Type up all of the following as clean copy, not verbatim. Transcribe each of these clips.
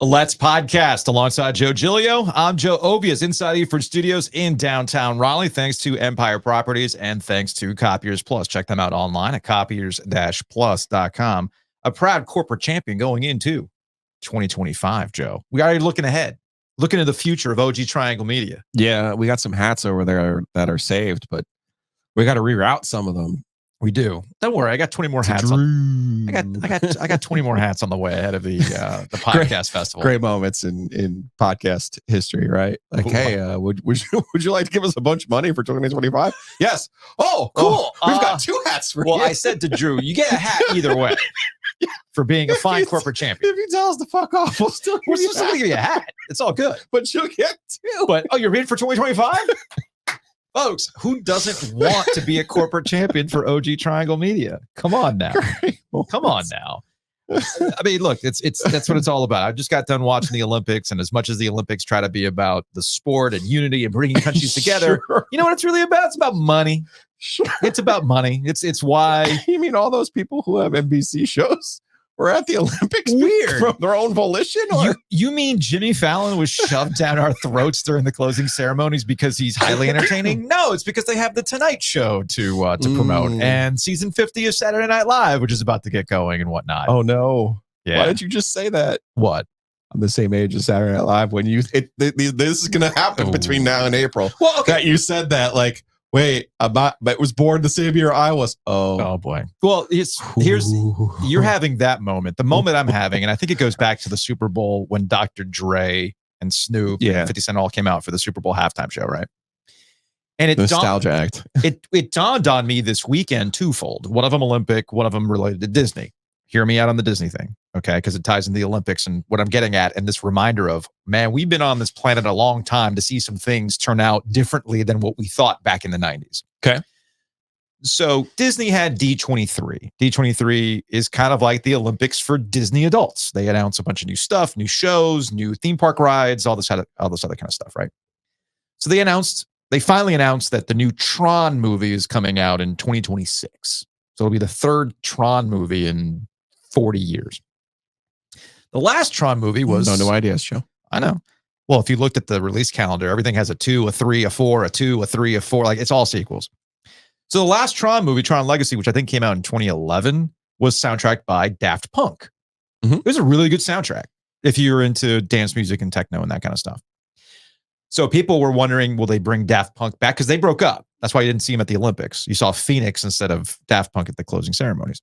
Let's podcast alongside Joe Giglio. I'm Joe Ovies, inside Eford Studios in downtown Raleigh. Thanks to Empire Properties and thanks to Copiers Plus. Check them out online at copiers-plus.com. A proud corporate champion going into 2025, Joe. We already looking ahead, looking at the future of OG Triangle Media. Yeah, we got some hats over there that are saved, but we got to reroute some of them. We do. Don't worry, I got 20 more hats. I got 20 more hats on the way ahead of the podcast festival. Great moments in podcast history, right? Like, hey, would you like to give us a bunch of money for 2025? Yes. Oh, cool. We've got two hats for you. I said to Drew, you get a hat either way for being a fine corporate champion. If you tell us to fuck off, we're still going to give you a hat. It's all good. But you'll get two. But you're in for 2025? Folks, who doesn't want to be a corporate champion for OG Triangle Media? Come on now. Come on now. I mean, look, that's what it's all about. I just got done watching the Olympics, and as much as the Olympics try to be about the sport and unity and bringing countries together, you know what it's really about? It's about money. Sure. It's about money. It's why. You mean all those people who have NBC shows were at the Olympics weird from their own volition? Or? You mean Jimmy Fallon was shoved down our throats during the closing ceremonies because he's highly entertaining? No, it's because they have the Tonight Show to promote, and season 50 of Saturday Night Live, which is about to get going and whatnot. Oh no! Yeah. Why did you just say that? What? I'm the same age as Saturday Night Live. When this is going to happen between now and April. Well, okay. That you said that like. Wait, but it was born the same year I was. Oh boy. Well, you're having that moment. The moment I'm having, and I think it goes back to the Super Bowl when Dr. Dre and Snoop and 50 Cent all came out for the Super Bowl halftime show, right? And it nostalgia act. It dawned on me this weekend twofold. One of them Olympic, one of them related to Disney. Hear me out on the Disney thing, okay? Because it ties into the Olympics and what I'm getting at, and this reminder of, man, we've been on this planet a long time to see some things turn out differently than what we thought back in the 90s. Okay. So Disney had D23. D23 is kind of like the Olympics for Disney adults. They announce a bunch of new stuff, new shows, new theme park rides, all this other kind of stuff, right? So they finally announced that the new Tron movie is coming out in 2026. So it'll be the third Tron movie in 40 years. The last Tron movie was... No ideas, Joe. I know. Well, if you looked at the release calendar, everything has a 2, a 3, a 4, a 2, a 3, a 4. Like, it's all sequels. So the last Tron movie, Tron Legacy, which I think came out in 2011, was soundtracked by Daft Punk. Mm-hmm. It was a really good soundtrack if you're into dance music and techno and that kind of stuff. So people were wondering, will they bring Daft Punk back? Because they broke up. That's why you didn't see him at the Olympics. You saw Phoenix instead of Daft Punk at the closing ceremonies.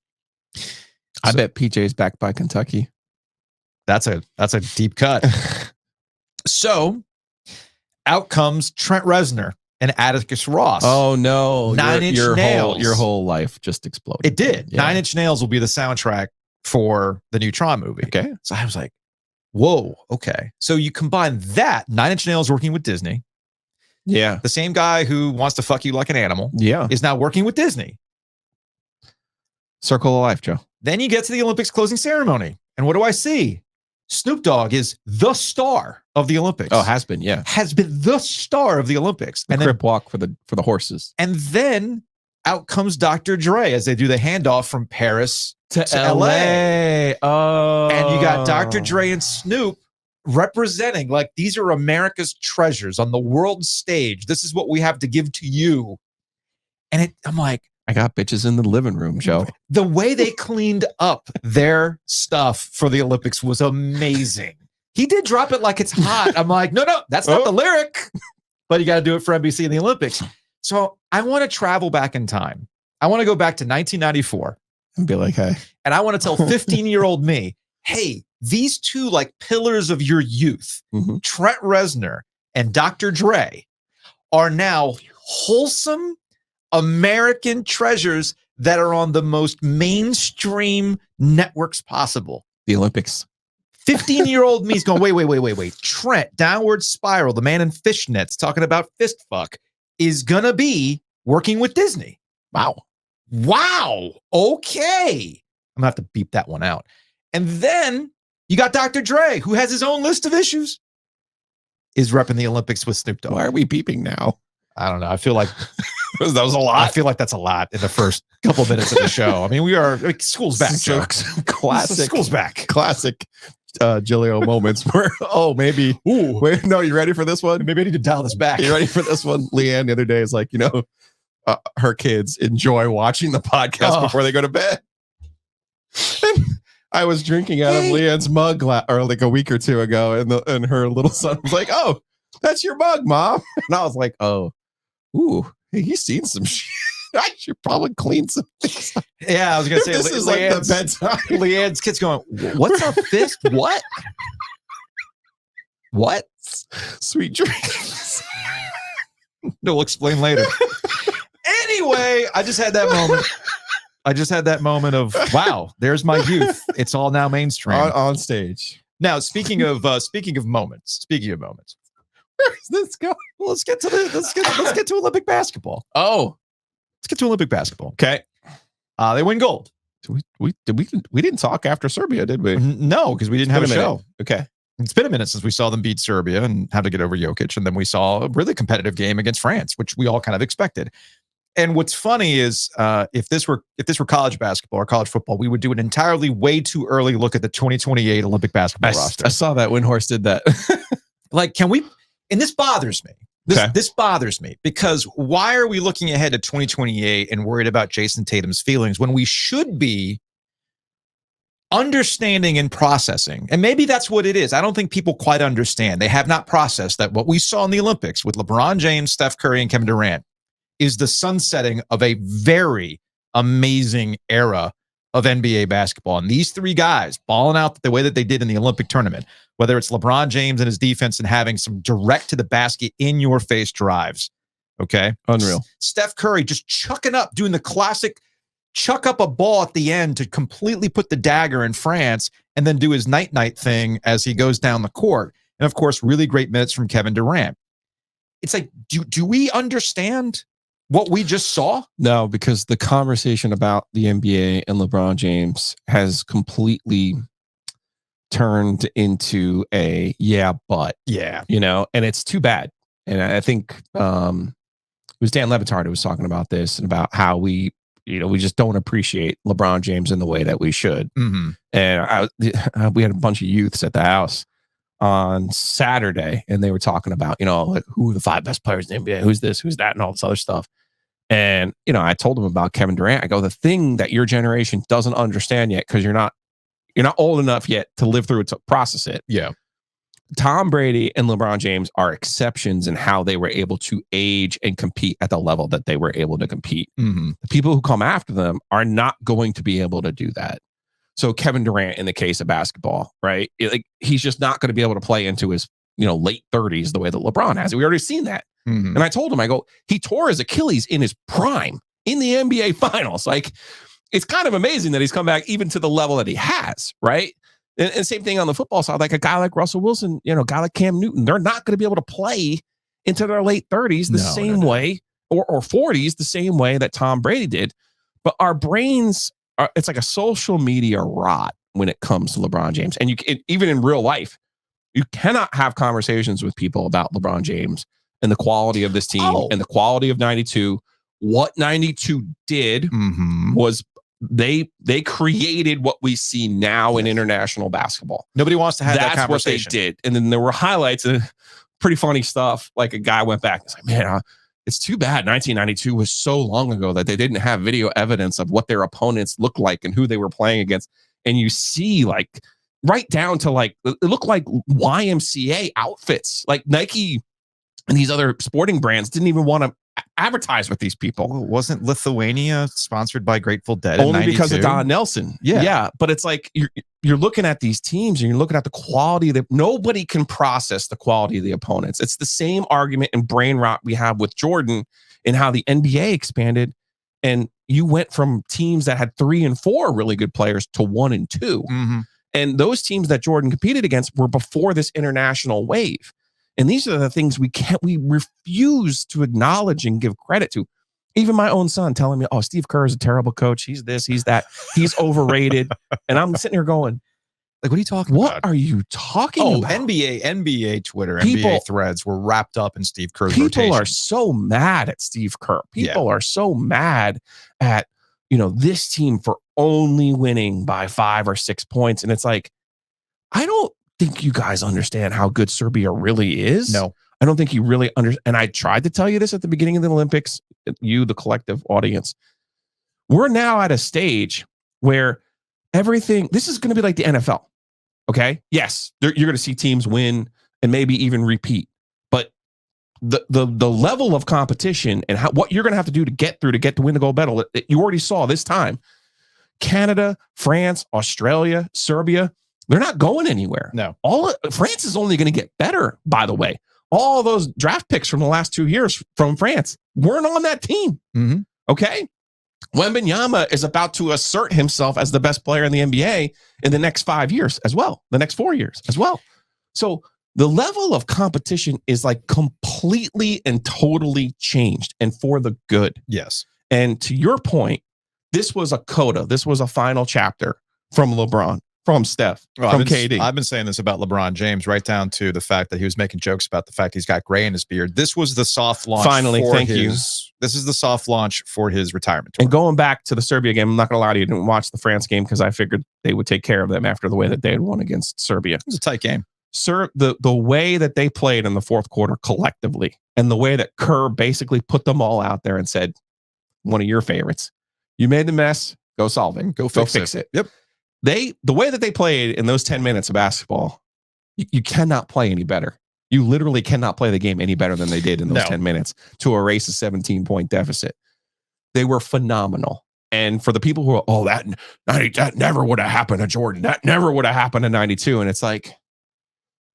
I bet PJ's back by Kentucky. That's a deep cut. So out comes Trent Reznor and Atticus Ross. Oh no. Nine Inch Nails. Your whole life just exploded. It did. Yeah. 9 Inch Nails will be the soundtrack for the new Tron movie. Okay. So I was like, whoa, okay. So you combine that, 9 Inch Nails working with Disney. Yeah. The same guy who wants to fuck you like an animal is now working with Disney. Circle of life, Joe. Then you get to the Olympics closing ceremony. And what do I see? Snoop Dogg is the star of the Olympics. Oh, has been, yeah. Has been the star of the Olympics. The crip walk for the horses. And then out comes Dr. Dre as they do the handoff from Paris to LA. Oh. And you got Dr. Dre and Snoop representing, like, these are America's treasures on the world stage. This is what we have to give to you. And I'm like, I got bitches in the living room, Joe. The way they cleaned up their stuff for the Olympics was amazing. He did drop it like it's hot. I'm like, no, that's not the lyric. But you got to do it for NBC in the Olympics. So I want to travel back in time. I want to go back to 1994. And be like, hey. And I want to tell 15-year-old me, hey, these two like pillars of your youth, Trent Reznor and Dr. Dre, are now wholesome American treasures that are on the most mainstream networks possible. The Olympics. 15-year-old me's going, wait. Trent, Downward Spiral, the man in fishnets, talking about fist fuck, is going to be working with Disney. Wow. Okay. I'm going to have to beep that one out. And then you got Dr. Dre, who has his own list of issues, is repping the Olympics with Snoop Dogg. Why are we beeping now? I don't know. I feel like that was a lot. I feel like that's a lot in the first couple minutes of the show. I mean, we are school's back, Joe. Classic. School's back. Classic Giglio moments where, maybe. Ooh. Wait, no, you ready for this one? Maybe I need to dial this back. You ready for this one? Leanne the other day is like, her kids enjoy watching the podcast before they go to bed. And I was drinking out of Leanne's mug like a week or two ago, and her little son was like, "Oh, that's your mug, Mom." And I was like, "Oh, hey, he's seen some shit. I should probably clean some things." Yeah, I was gonna say this is like the bedtime. Leanne's kid's going, "What's a fist? What? What? Sweet dreams." We'll explain later. Anyway, I just had that moment of, wow, there's my youth. It's all now mainstream on stage. Now, speaking of moments. Where's this going? Well, let's get to Olympic basketball. Oh, let's get to Olympic basketball. Okay. They win gold. We didn't talk after Serbia, did we? No, because we didn't have a show. Okay. It's been a minute since we saw them beat Serbia and have to get over Jokic. And then we saw a really competitive game against France, which we all kind of expected. And what's funny is if this were college basketball or college football, we would do an entirely way too early look at the 2028 Olympic basketball roster. I saw that Windhorst did that. Like, can we? And this bothers me. This bothers me because why are we looking ahead to 2028 and worried about Jason Tatum's feelings when we should be understanding and processing? And maybe that's what it is. I don't think people quite understand. They have not processed that what we saw in the Olympics with LeBron James, Steph Curry, and Kevin Durant is the sunsetting of a very amazing era of NBA basketball. And these three guys balling out the way that they did in the Olympic tournament, whether it's LeBron James and his defense and having some direct to the basket in your face drives. Okay. Unreal. Steph Curry just chucking up, doing the classic chuck up a ball at the end to completely put the dagger in France and then do his night-night thing as he goes down the court. And of course, really great minutes from Kevin Durant. It's like, do we understand what we just saw? No, because the conversation about the NBA and LeBron James has completely turned into a but. Yeah. And it's too bad. And I think it was Dan Levitard who was talking about this and about how we just don't appreciate LeBron James in the way that we should. Mm-hmm. And we had a bunch of youths at the house on Saturday, and they were talking about, like, who are the 5 best players in the NBA? Who's this? Who's that? And all this other stuff. And, I told them about Kevin Durant. I go, the thing that your generation doesn't understand yet, because you're not old enough yet to live through it, to process it. Yeah. Tom Brady and LeBron James are exceptions in how they were able to age and compete at the level that they were able to compete. Mm-hmm. The people who come after them are not going to be able to do that. So Kevin Durant, in the case of basketball, right? He's just not going to be able to play into his, late 30s the way that LeBron has. We already seen that. Mm-hmm. And I told him, I go, he tore his Achilles in his prime in the NBA finals. Like, it's kind of amazing that he's come back even to the level that he has, right? And same thing on the football side, like a guy like Russell Wilson, a guy like Cam Newton, they're not going to be able to play into their late 30s the same way, or 40s the same way that Tom Brady did. But our brains it's like a social media rot when it comes to LeBron James. And even in real life, you cannot have conversations with people about LeBron James and the quality of this team and the quality of 92. What 92 did was they created what we see now in international basketball. Nobody wants to have that conversation. That's what they did. And then there were highlights and pretty funny stuff. Like, a guy went back and was like, man, it's too bad 1992 was so long ago that they didn't have video evidence of what their opponents looked like and who they were playing against. And you see, like, right down to, like, it looked like YMCA outfits. Like, Nike and these other sporting brands didn't even want to advertise with these people. Well, wasn't Lithuania sponsored by Grateful Dead? Only because of Don Nelson. Yeah. But it's like you're looking at these teams and you're looking at the quality that nobody can process the quality of the opponents. It's the same argument and brain rot we have with Jordan and how the NBA expanded. And you went from teams that had 3 and 4 really good players to 1 and 2. Mm-hmm. And those teams that Jordan competed against were before this international wave. And these are the things we refuse to acknowledge and give credit to. Even my own son telling me, oh, Steve Kerr is a terrible coach. He's this, he's that. He's overrated. And I'm sitting here going, like, what are you talking about? What are you talking about? NBA Twitter, NBA threads were wrapped up in Steve Kerr's rotation. People are so mad at Steve Kerr. People are so mad at, this team for only winning by 5 or 6 points. And it's like, I don't think you guys understand how good Serbia really is. No. I don't think you really understand. And I tried to tell you this at the beginning of the Olympics, you, the collective audience. We're now at a stage where this is going to be like the NFL. Okay. Yes. You're going to see teams win and maybe even repeat. But the level of competition and what you're going to have to do to get to win the gold medal, you already saw this time. Canada, France, Australia, Serbia, they're not going anywhere. No. France is only going to get better, by the way. All those draft picks from the last 2 years from France weren't on that team. Mm-hmm. Okay. Wembanyama is about to assert himself as the best player in the NBA in the next 5 years as well, the next 4 years as well. So the level of competition is like completely and totally changed and for the good. Yes. And to your point, this was a coda. This was a final chapter from LeBron, from Steph, from KD. I've been saying this about LeBron James, right down to the fact that he was making jokes about the fact he's got gray in his beard. This was the soft launch. Finally, thank you. This is the soft launch for his retirement tour. And going back to the Serbia game, I'm not going to lie to you, I didn't watch the France game because I figured they would take care of them after the way that they had won against Serbia. It was a tight game. Sir, the way that they played in the fourth quarter collectively, and the way that Kerr basically put them all out there and said, one of your favorites, you made the mess, go solve it. Go fix it. Yep. The way that they played in those 10 minutes of basketball, you cannot play any better. You literally cannot play the game any better than they did in those 10 minutes to erase a 17-point deficit. They were phenomenal. And for the people who are, that never would have happened to Jordan. That never would have happened to 92. And it's like,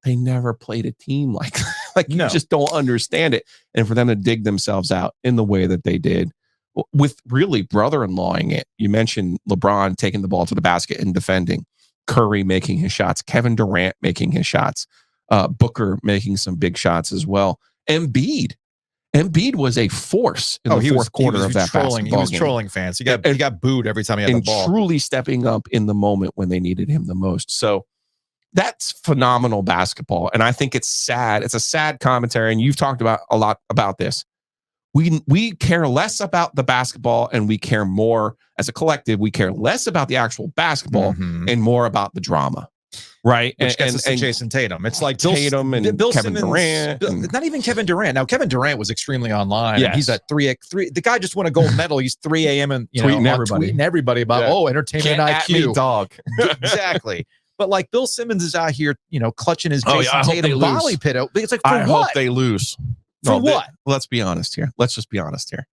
they never played a team like that. Like, you just don't understand it. And for them to dig themselves out in the way that they did, with really brother-in-lawing it. You mentioned LeBron taking the ball to the basket and defending, Curry making his shots, Kevin Durant making his shots, Booker making some big shots as well. Embiid was a force in the fourth quarter of that basketball game. He was trolling fans. He got booed every time he had the ball. And truly stepping up in the moment when they needed him the most. So that's phenomenal basketball. And I think it's sad. It's a sad commentary. And you've talked about a lot about this. We care less about the basketball and we care more as a collective. We care less about the actual basketball and more about the drama. Right. Which gets us to Jason Tatum. It's like Tatum and Bill Kevin Simmons, Durant. Not even Kevin Durant. Now, Kevin Durant was extremely online. Yes. He's at 3. The guy just won a gold medal. He's 3 a.m. and tweeting everybody about, entertainment Can't IQ. At me, dog. Exactly. But like Bill Simmons is out here, clutching his Jason Tatum Tatum volley pit. It's like, I hope they lose. For what? Let's be honest here. Let's just be honest here.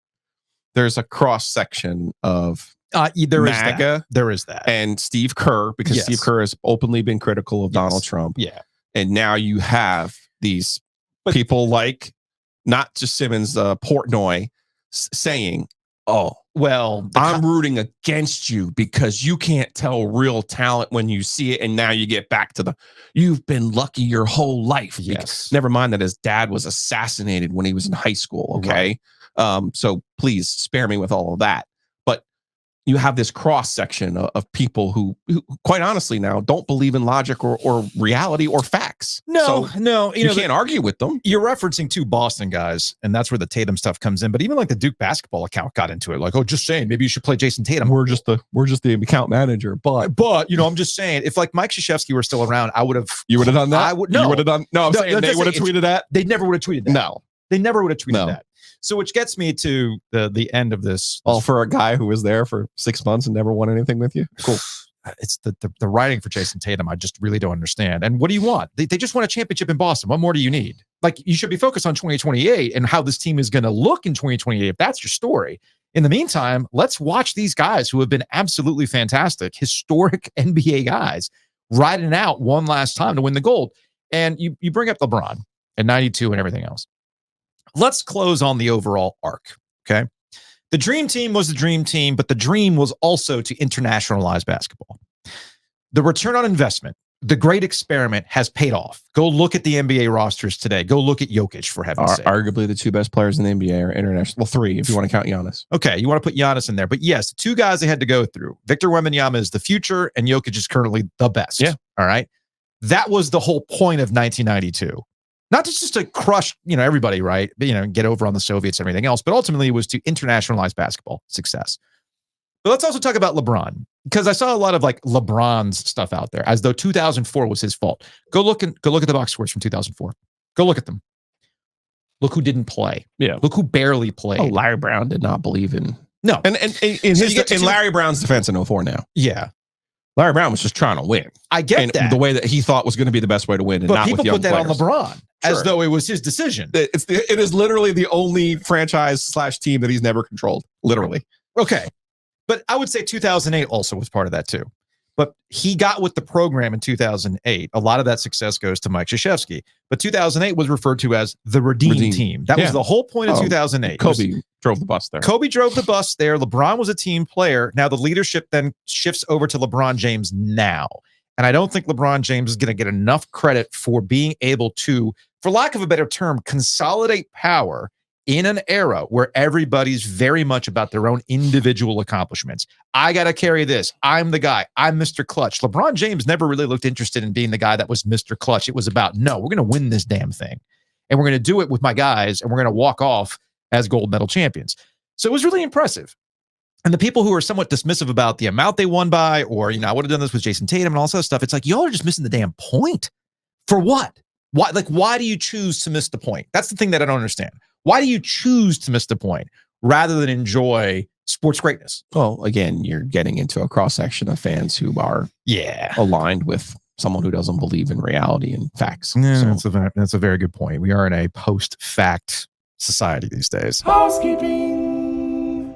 There's a cross section of MAGA. There is that. And Steve Kerr, because Steve Kerr has openly been critical of Donald Trump. Yeah. And now you have these people like, not just Simmons, Portnoy, saying, I'm rooting against you because you can't tell real talent when you see it. And now you get back to you've been lucky your whole life. Yes. Never mind that his dad was assassinated when he was in high school. Okay. Right. So please spare me with all of that. But you have this cross section of people who quite honestly now don't believe in logic or reality or facts. No. You can't argue with them. You're referencing 2 Boston guys, and that's where the Tatum stuff comes in. But even like the Duke basketball account got into it. Like, just saying, maybe you should play Jason Tatum. We're just the account manager. But I'm just saying, if like Mike Krzyzewski were still around, I would have. You would have done that? I would. No. You would have done. No, I'm saying they would have tweeted that. They never would have tweeted that. No. They never would have tweeted that. So which gets me to the end of this. All for a guy who was there for 6 months and never won anything with you. Cool. It's the writing for Jason Tatum. I just really don't understand. And what do you want? They just won a championship in Boston. What more do you need? Like, you should be focused on 2028 and how this team is going to look in 2028. If that's your story. In the meantime, let's watch these guys who have been absolutely fantastic, historic NBA guys, riding it out one last time to win the gold. And you bring up LeBron and 92 and everything else. Let's close on the overall arc, okay? The dream team was the dream team, but the dream was also to internationalize basketball. The return on investment, the great experiment has paid off. Go look at the NBA rosters today. Go look at Jokic, for heaven's sake. Arguably the 2 best players in the NBA are international. Well, 3 if you want to count Giannis. Okay, you want to put Giannis in there. But yes, the 2 guys they had to go through. Victor Wembanyama is the future, and Jokic is currently the best. Yeah. All right? That was the whole point of 1992. Not just to crush, everybody, right? But, get over on the Soviets and everything else, but ultimately it was to internationalize basketball success. But let's also talk about LeBron, because I saw a lot of like LeBron's stuff out there as though 2004 was his fault. Go look at the box scores from 2004. Go look at them. Look who didn't play. Yeah. Look who barely played. Oh, Larry Brown did not believe in. No. And in Larry Brown's defense in 04 now. Yeah. Larry Brown was just trying to win. I get that. The way that he thought was going to be the best way to win, and but not people with young put that players. on LeBron as though it was his decision. It is literally the only franchise/team that he's never controlled. Literally. Okay. But I would say 2008 also was part of that too. But he got with the program in 2008. A lot of that success goes to Mike Krzyzewski. But 2008 was referred to as the Redeem team. That was the whole point of 2008. Kobe drove the bus there. Kobe drove the bus there. LeBron was a team player. Now the leadership then shifts over to LeBron James now. And I don't think LeBron James is going to get enough credit for being able to, for lack of a better term, consolidate power in an era where everybody's very much about their own individual accomplishments. I got to carry this. I'm the guy. I'm Mr. Clutch. LeBron James never really looked interested in being the guy that was Mr. Clutch. It was about, no, we're going to win this damn thing. And we're going to do it with my guys, and we're going to walk off as gold medal champions. So it was really impressive. And the people who are somewhat dismissive about the amount they won by, or, I would have done this with Jason Tatum and all this other stuff. It's like, y'all are just missing the damn point. For what? Why do you choose to miss the point? That's the thing that I don't understand. Why do you choose to miss the point rather than enjoy sports greatness? Well, again, you're getting into a cross-section of fans who are aligned with someone who doesn't believe in reality and facts. Yeah, that's a very good point. We are in a post-fact society these days. Housekeeping.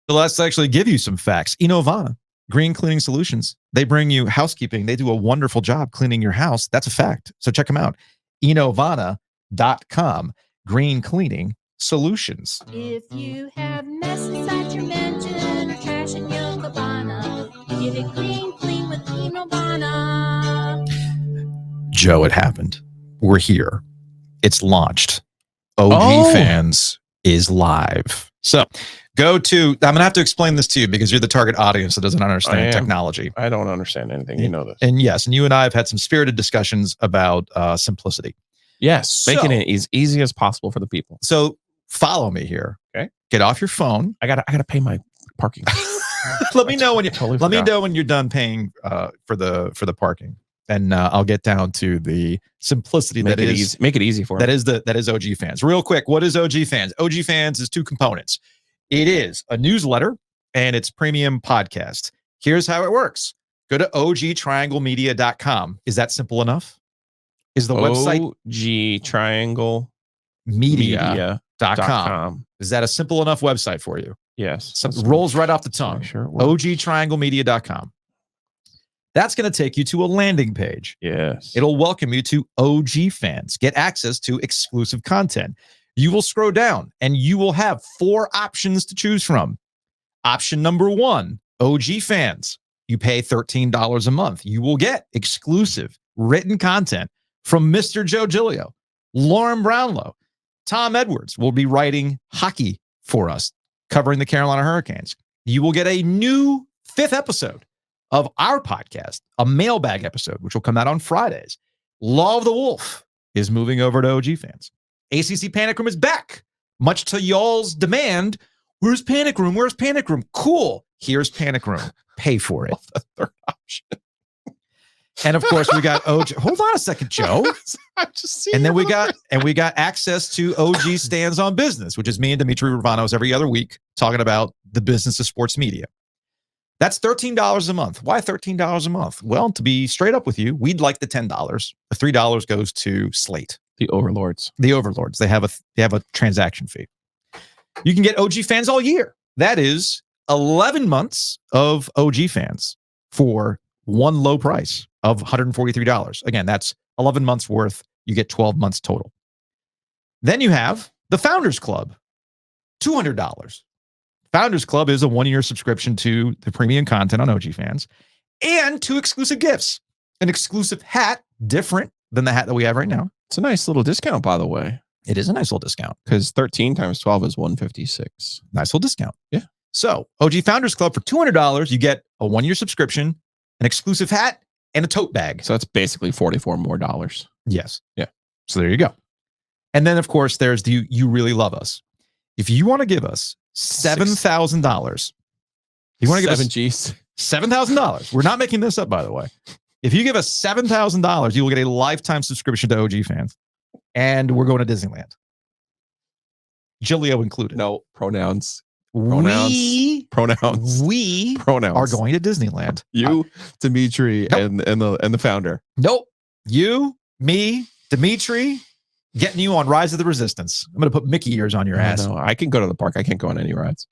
So let's actually give you some facts. Inovana, Green Cleaning Solutions. They bring you housekeeping. They do a wonderful job cleaning your house. That's a fact. So check them out. Inovana.com. Green Cleaning Solutions. If you have mess inside your mansion or trash in your cabana, get it clean with Inovana. Joe, it happened. We're here. It's launched. OG Fans is live. So go to, I'm going to have to explain this to you because you're the target audience that doesn't understand technology. I don't understand anything. You know this. And yes, and you and I have had some spirited discussions about simplicity. Yes, making it as easy as possible for the people. So follow me here. Okay. Get off your phone. I gotta pay my parking. Let me know when you're done paying for the parking, and I'll get down to the simplicity Make it easy for that them. is OG Fans. Real quick, what is OG Fans? OG Fans is two components. It is a newsletter and it's premium podcast. Here's how it works. Go to ogtrianglemedia.com. Is that simple enough? Is the website ogtrianglemedia.com. Is that a simple enough website for you? Yes. Rolls right off the tongue. Sure. ogtrianglemedia.com. That's going to take you to a landing page. Yes. It'll welcome you to OG Fans. Get access to exclusive content. You will scroll down and you will have 4 options to choose from. Option number 1, OG Fans. You pay $13 a month. You will get exclusive written content from Mr. Joe Giglio, Lauren Brownlow. Tom Edwards will be writing hockey for us, covering the Carolina Hurricanes. You will get a new 5th episode of our podcast, a mailbag episode, which will come out on Fridays. Law of the Wolf is moving over to OG Fans. ACC Panic Room is back, much to y'all's demand. Where's Panic Room? Where's Panic Room? Cool. Here's Panic Room. Pay for it. The third option. And of course, we got OG. Hold on a second, Joe. And then we got access to OG Stands on Business, which is me and Dimitri Ravanos every other week talking about the business of sports media. That's $13 a month. Why $13 a month? Well, to be straight up with you, we'd like the $10. The $3 goes to Slate. The overlords. The overlords. They have a transaction fee. You can get OG Fans all year. That is 11 months of OG Fans for one low price of $143. Again, that's 11 months worth. You get 12 months total. Then you have the Founders Club, $200. Founders Club is a 1-year subscription to the premium content on OG Fans and 2 exclusive gifts. An exclusive hat, different than the hat that we have right now. It's a nice little discount, by the way. It is a nice little discount. Because 13 times 12 is 156. Nice little discount. Yeah. So OG Founders Club for $200, you get a 1-year subscription, an exclusive hat, and a tote bag. So that's basically $44 more. Yes. Yeah. So there you go. And then, of course, there's the You Really Love Us. If you want to give us $7,000 You want to give 7 us G's? $7,000. We're not making this up, by the way. If you give us $7,000, you will get a lifetime subscription to OG fans. And we're going to Disneyland. Giglio included. No, pronouns. We Pronouns. are going to Disneyland. You, Dimitri, Nope. and the founder. Nope. You, me, Dimitri, getting you on Rise of the Resistance. I'm going to put Mickey ears on your ass. No, I can go to the park. I can't go on any rides.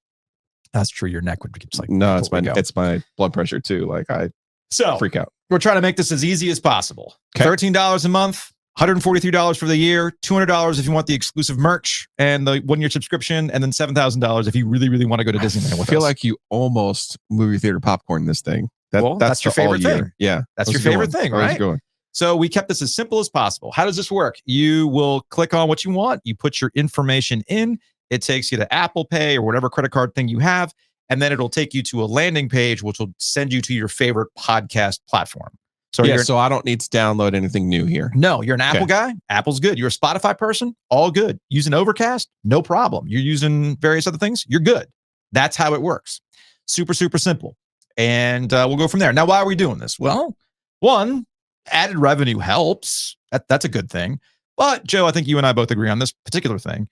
That's true. Your neck would be just like, No, it's before we go. it's my blood pressure too. Like I So freak out. we're trying to make this as easy as possible. Okay. $13 a month, $143 for the year, $200 if you want the exclusive merch and the 1-year subscription, and then $7,000 if you really, really want to go to Disneyland with I feel us. like you almost movie theater popcorn this thing. That's your the all favorite year. thing. Yeah, That's that your was a good favorite one. thing, That was a right? good one. So we kept this as simple as possible. How does this work? You will click on what you want. You put your information in. It takes you to Apple Pay or whatever credit card thing you have. And then it'll take you to a landing page, which will send you to your favorite podcast platform. So So I don't need to download anything new here. No, you're an Apple Okay. guy. Apple's good. You're a Spotify person. All good. Using Overcast, no problem. You're using various other things. You're good. That's how it works. Super, super simple. And we'll go from there. Now, why are we doing this? Well, one, added revenue helps. That's a good thing. But Joe, I think you and I both agree on this particular thing.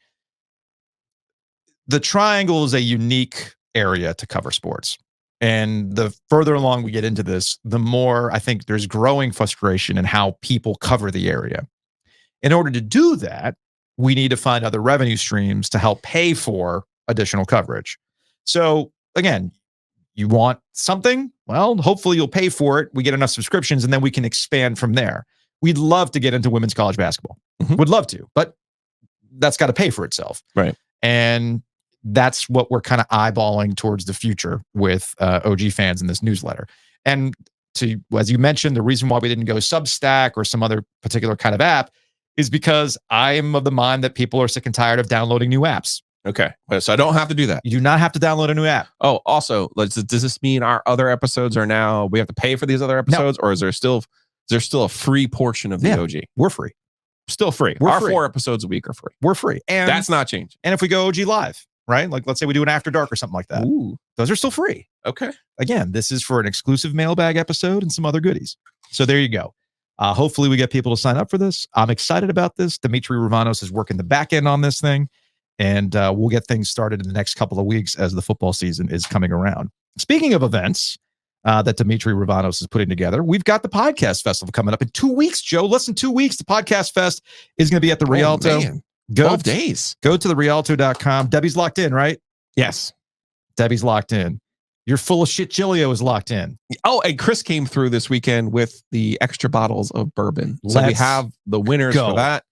The triangle is a unique area to cover sports. And the further along we get into this, the more I think there's growing frustration in how people cover the area. In order to do that, we need to find other revenue streams to help pay for additional coverage. So again, you want something? Well, hopefully you'll pay for it. We get enough subscriptions and then we can expand from there. We'd love to get into women's college basketball. Mhm. Would love to, but that's got to pay for itself. Right. And that's what we're kind of eyeballing towards the future with OG fans in this newsletter. And to, as you mentioned, the reason why we didn't go Substack or some other particular kind of app is because I'm of the mind that people are sick and tired of downloading new apps. Okay. So I don't have to do that. You do not have to download a new app. Oh, also, does this mean our other episodes are now, we have to pay for these other episodes, or is there still a free portion of the Yeah. OG? We're free. Still free. We're Our free. 4 episodes a week are free. We're free. And That's not changing. and if we go OG live, right? Like let's say we do an after dark or something like that. Ooh. Those are still free. Okay. Again, this is for an exclusive mailbag episode and some other goodies. So there you go. Hopefully we get people to sign up for this. I'm excited about this. Dimitri Ravanos is working the back end on this thing. And we'll get things started in the next couple of weeks as the football season is coming around. Speaking of events that Dimitri Ravanos is putting together, we've got the Podcast Festival coming up in 2 weeks, Joe. Less than 2 weeks. The Podcast Fest is going to be at the Rialto. Man. Go 12 days. Go to the Rialto.com. Debbie's locked in, right? Yes. Debbie's locked in. You're full of shit. Giglio is locked in. Oh, and Chris came through this weekend with the extra bottles of bourbon. So we Let's have the winners go. for that.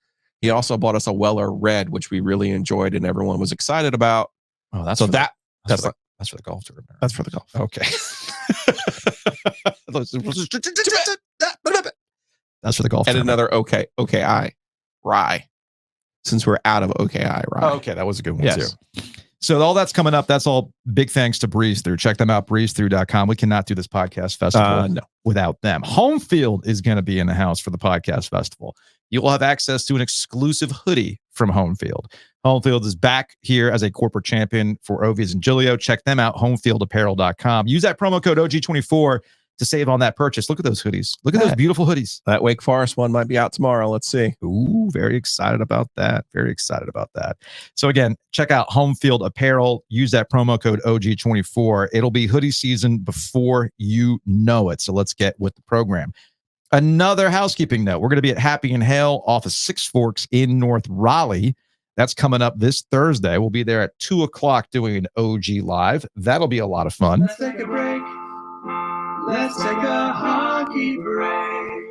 He also bought us a Weller Red, which we really enjoyed and everyone was excited about. Oh, that's So for that's that's the- for the golf tournament. that's for the golf. Okay. That's for the golf And tournament. another OKI rye. Since we're out of OKI rye. Oh, okay, that was a good one Yes. too. So all that's coming up. That's all big thanks to Breeze Through. Check them out, breezethrough.com. We cannot do this podcast festival No. without them. Home Field is going to be in the house for the podcast festival. You will have access to an exclusive hoodie from Home Field. Home Field is back here as a corporate champion for Ovies and Giglio. Check them out, homefieldapparel.com. Use that promo code OG24 to save on that purchase. Look at those hoodies. Look at those beautiful hoodies. That Wake Forest one might be out tomorrow. Let's see. Ooh, very excited about that. Very excited about that. So again, check out Home Field Apparel. Use that promo code OG24. It'll be hoodie season before you know it. So let's get with the program. Another housekeeping note. We're going to be at Happy and Hale off of Six Forks in North Raleigh. That's coming up this Thursday. We'll be there at 2:00 doing an OG Live. That'll be a lot of fun. Let's take a break. Let's take a hockey break.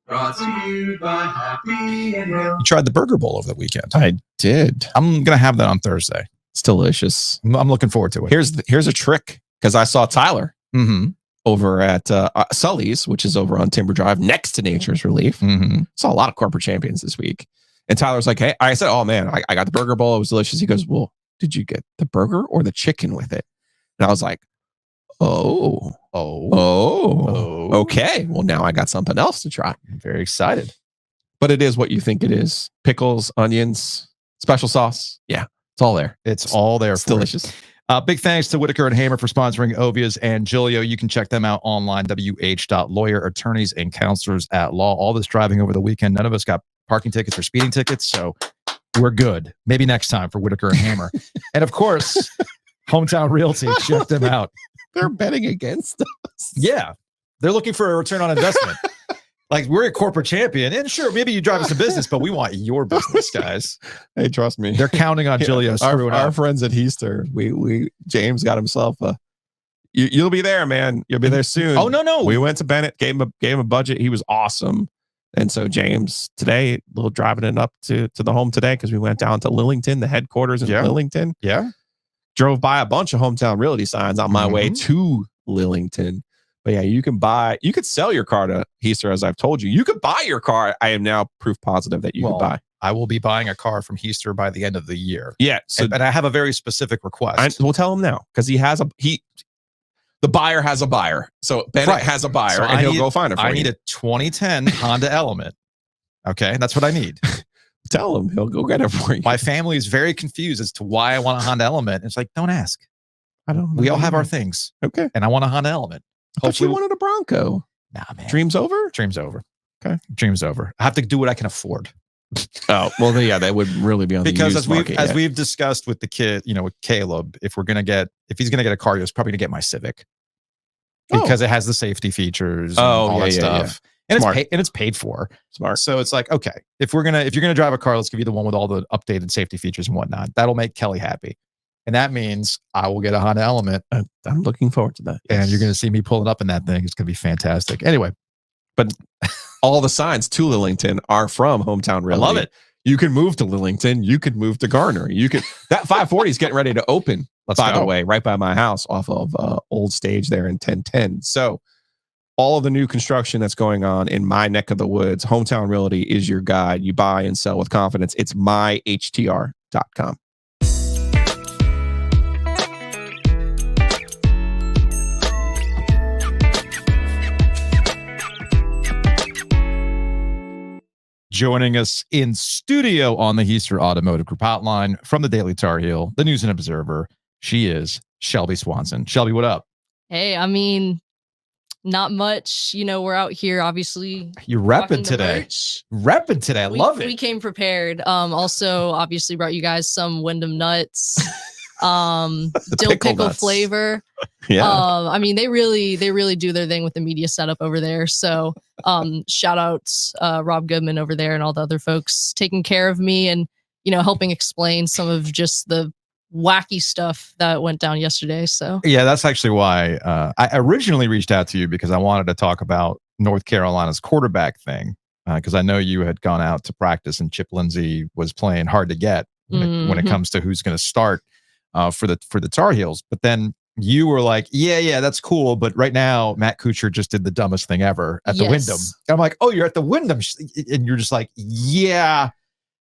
Brought to you by Happy and Hill. You tried the Burger Bowl over the weekend. I did. I'm going to have that on Thursday. It's delicious. I'm looking forward to it. Here's a trick, because I saw Tyler Mm-hmm. over at Sully's, which is over on Timber Drive next to Nature's Relief. Mm-hmm. Saw a lot of corporate champions this week. And Tyler's like, hey, I said, oh man, I got the Burger Bowl. It was delicious. He goes, well, did you get the burger or the chicken with it? And I was like, oh, okay. Well, now I got something else to try. I'm very excited. But it is what you think it is. Pickles, onions, special sauce. Yeah, it's all there. It's all there. It's for it. delicious. Big thanks to Whitaker and Hamer for sponsoring Ovies and Giglio. You can check them out online, wh.lawyer, attorneys and counselors at law. All this driving over the weekend. None of us got parking tickets or speeding tickets, so we're good. Maybe next time for Whitaker and Hamer. And of course, Hometown Realty. Check them out. They're betting against us. Yeah. They're looking for a return on investment. Like, we're a corporate champion. And sure, maybe you drive us a business, but we want your business, guys. Hey, trust me. They're counting on Giglio screwing our up. friends at Heister, James got himself a. You'll be there, man. You'll be there soon. Oh, no. We went to Bennett, gave him a budget. He was awesome. And so James today, little driving it up to the home today because we went down to Lillington, the headquarters in Lillington. Yeah. Drove by a bunch of Hometown Realty signs on my way to Lillington. But yeah, you could sell your car to Heister, as I've told you. You could buy your car. I am now proof positive that you could buy. I will be buying a car from Heister by the end of the year. Yeah. So, and I have a very specific request. We'll tell him now because the buyer has a buyer. So Bennett has a buyer, so he'll go find it for you. I need a 2010 Honda Element. Okay, that's what I need. Tell him. He'll go get it for you. My family is very confused as to why I want a Honda Element. It's like, don't ask. I don't know. We all have our things. Okay. And I want a Honda Element. Hopefully you wanted a Bronco. Nah, man. Dream's over? Dream's over. Okay. Dream's over. I have to do what I can afford. Oh, well, yeah, that would really be on because the used market, as we've discussed with the kid, with Caleb, if he's gonna get a car, he's probably gonna get my Civic because it has the safety features and all that stuff. Yeah. And it's paid for. Smart. So it's like, okay, if you're gonna drive a car, let's give you the one with all the updated safety features and whatnot. That'll make Kelly happy. And that means I will get a Honda Element. I'm looking forward to that. And you're going to see me pulling up in that thing. It's going to be fantastic. Anyway, but all the signs to Lillington are from Hometown Realty. I love it. You can move to Lillington. You could move to Garner. That 540 is getting ready to open, by the way, right by my house off of Old Stage there in 1010. So all of the new construction that's going on in my neck of the woods, Hometown Realty is your guide. You buy and sell with confidence. It's myhtr.com. Joining us in studio on the Heister Automotive Group hotline from the Daily Tar Heel, the News and Observer, she is Shelby Swanson. Shelby, what up? Hey, I mean, not much. We're out here, obviously. You're repping today. Repping today. I love it. We came prepared. Also, obviously brought you guys some Wyndham nuts. Dill pickle flavor. Yeah. I mean, they really do their thing with the media setup over there. So shout out Rob Goodman over there and all the other folks taking care of me and helping explain some of just the wacky stuff that went down yesterday. So yeah, that's actually why I originally reached out to you, because I wanted to talk about North Carolina's quarterback thing, because I know you had gone out to practice and Chip Lindsey was playing hard to get when it comes to who's going to start for the Tar Heels. But then you were like, yeah, that's cool. But right now, Matt Kuchar just did the dumbest thing ever at the Wyndham. And I'm like, oh, you're at the Wyndham. And you're just like, yeah,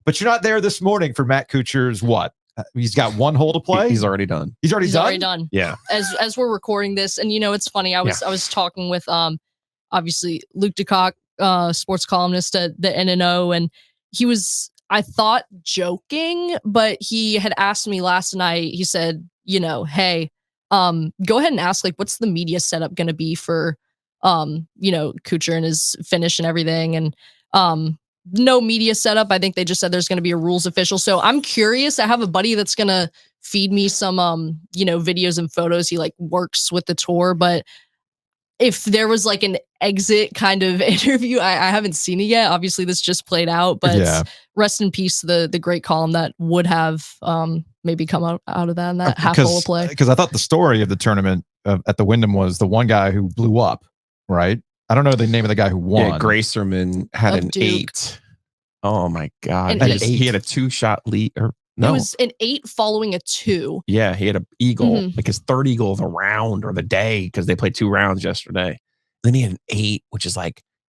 but you're not there this morning for Matt Kuchar's what? He's got one hole to play. He's already done. He's already done. Yeah. As we're recording this, and it's funny. I was talking with obviously Luke DeCock, sports columnist at the NNO, and he was, I thought, joking, but he had asked me last night. He said, hey, go ahead and ask, like, what's the media setup going to be for, Kuchar and his finish and everything. And, no media setup. I think they just said there's going to be a rules official. So I'm curious. I have a buddy that's going to feed me some, videos and photos. He works with the tour, but if there was an exit kind of interview, I haven't seen it yet. Obviously this just played out, but rest in peace, the great column that would have, maybe come out of that in that half bowl of play. Because I thought the story of the tournament at the Wyndham was the one guy who blew up, right? I don't know the name of the guy who won. Yeah, Grayserman had an Duke. 8. Oh my God. And he had a 2-shot lead. Or no. It was an 8 following a 2. Yeah, he had an eagle, his third eagle of the round or the day, because they played 2 rounds yesterday. Then he had an 8, which is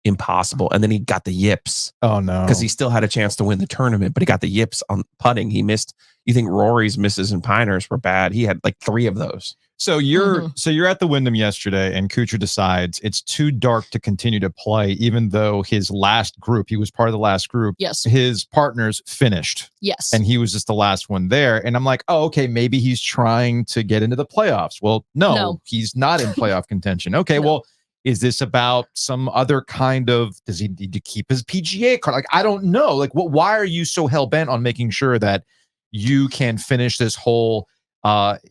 impossible. And then he got the yips Oh no. because he still had a chance to win the tournament, but he got the yips on putting. He missed. You think Rory's misses and Piners were bad? He had like 3 of those. So you're at the Wyndham yesterday, and Kuchar decides it's too dark to continue to play, even though his last group, he was part of the last group. Yes. His partners finished. Yes. And he was just the last one there. And I'm like, oh, okay, maybe he's trying to get into the playoffs. Well, no. He's not in playoff contention. Okay, No. well, is this about some other kind of, does he need to keep his PGA card? Like, I don't know. Like, why are you so hell-bent on making sure that you can finish this whole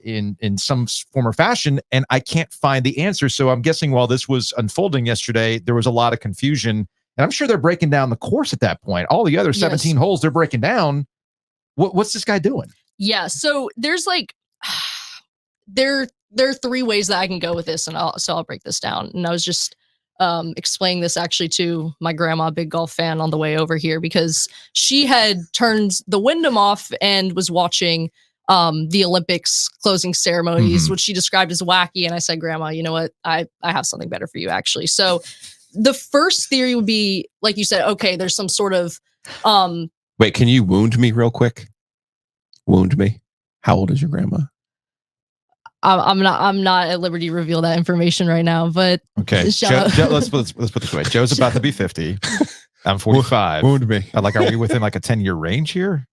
in some form or fashion? And I can't find the answer. So I'm guessing while this was unfolding yesterday, there was a lot of confusion. And I'm sure they're breaking down the course at that point. All the other 17 holes they're breaking down. What's this guy doing? Yeah. So there's like, there are 3 ways that I can go with this, and I'll break this down. And I was just explaining this actually to my grandma, big golf fan, on the way over here, because she had turned the Wyndham off and was watching the Olympics closing ceremonies, which she described as wacky. And I said, Grandma, you know what? I have something better for you, actually. So the first theory would be, like you said, okay, there's some sort of Wait, can you wound me real quick? Wound me. How old is your grandma? I'm not at liberty to reveal that information right now, but okay. Joe, let's put this way. Joe's about to be 50. I'm 45. Wound me. Like, are we within like a 10-year range here?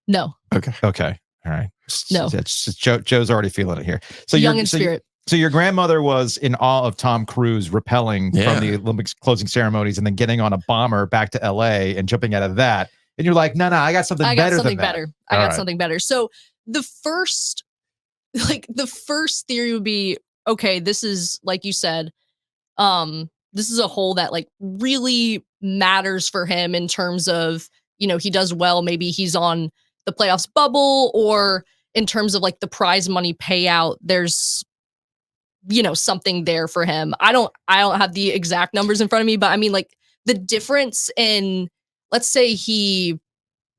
no. Okay. All right. No. Joe's already feeling it here. So Young in spirit. So your grandmother was in awe of Tom Cruise rappelling from the Olympics closing ceremonies and then getting on a bomber back to LA and jumping out of that. And you're like, no, I got something better than that. I got something better. So the first theory would be, okay, this is, like you said, this is a hole that like really matters for him in terms of, he does well. Maybe he's on the playoffs bubble, or in terms of like the prize money payout, there's, something there for him. I don't have the exact numbers in front of me, but I mean, like, the difference in, let's say he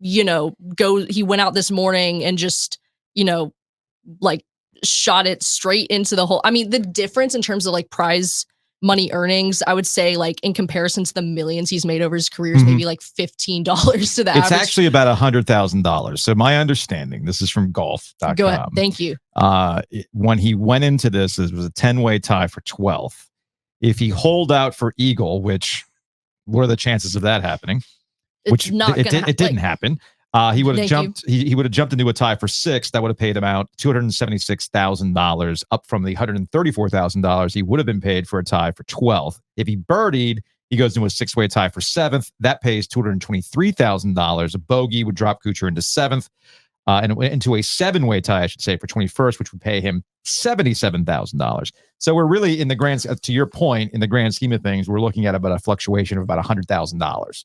went out this morning and just, like shot it straight into the hole. I mean, the difference in terms of like prize money earnings, I would say, like, in comparison to the millions he's made over his career, is maybe like $15 to the average. It's actually about $100,000. So my understanding, this is from golf.com. Go ahead. Thank you. When he went into this, it was a 10-way tie for 12th. If he holed out for eagle, which, what are the chances of that happening? It didn't happen. He would have jumped. He would have jumped into a tie for 6th. That would have paid him out $276,000, up from the $134,000 he would have been paid for a tie for 12th. If he birdied, he goes into a 6-way tie for 7th. That pays $223,000. A bogey would drop Kuchar into 7th, and into a 7-way tie, I should say, for 21st, which would pay him $77,000. So we're really, in the grand, to your point, in the grand scheme of things, we're looking at about a fluctuation of about $100,000.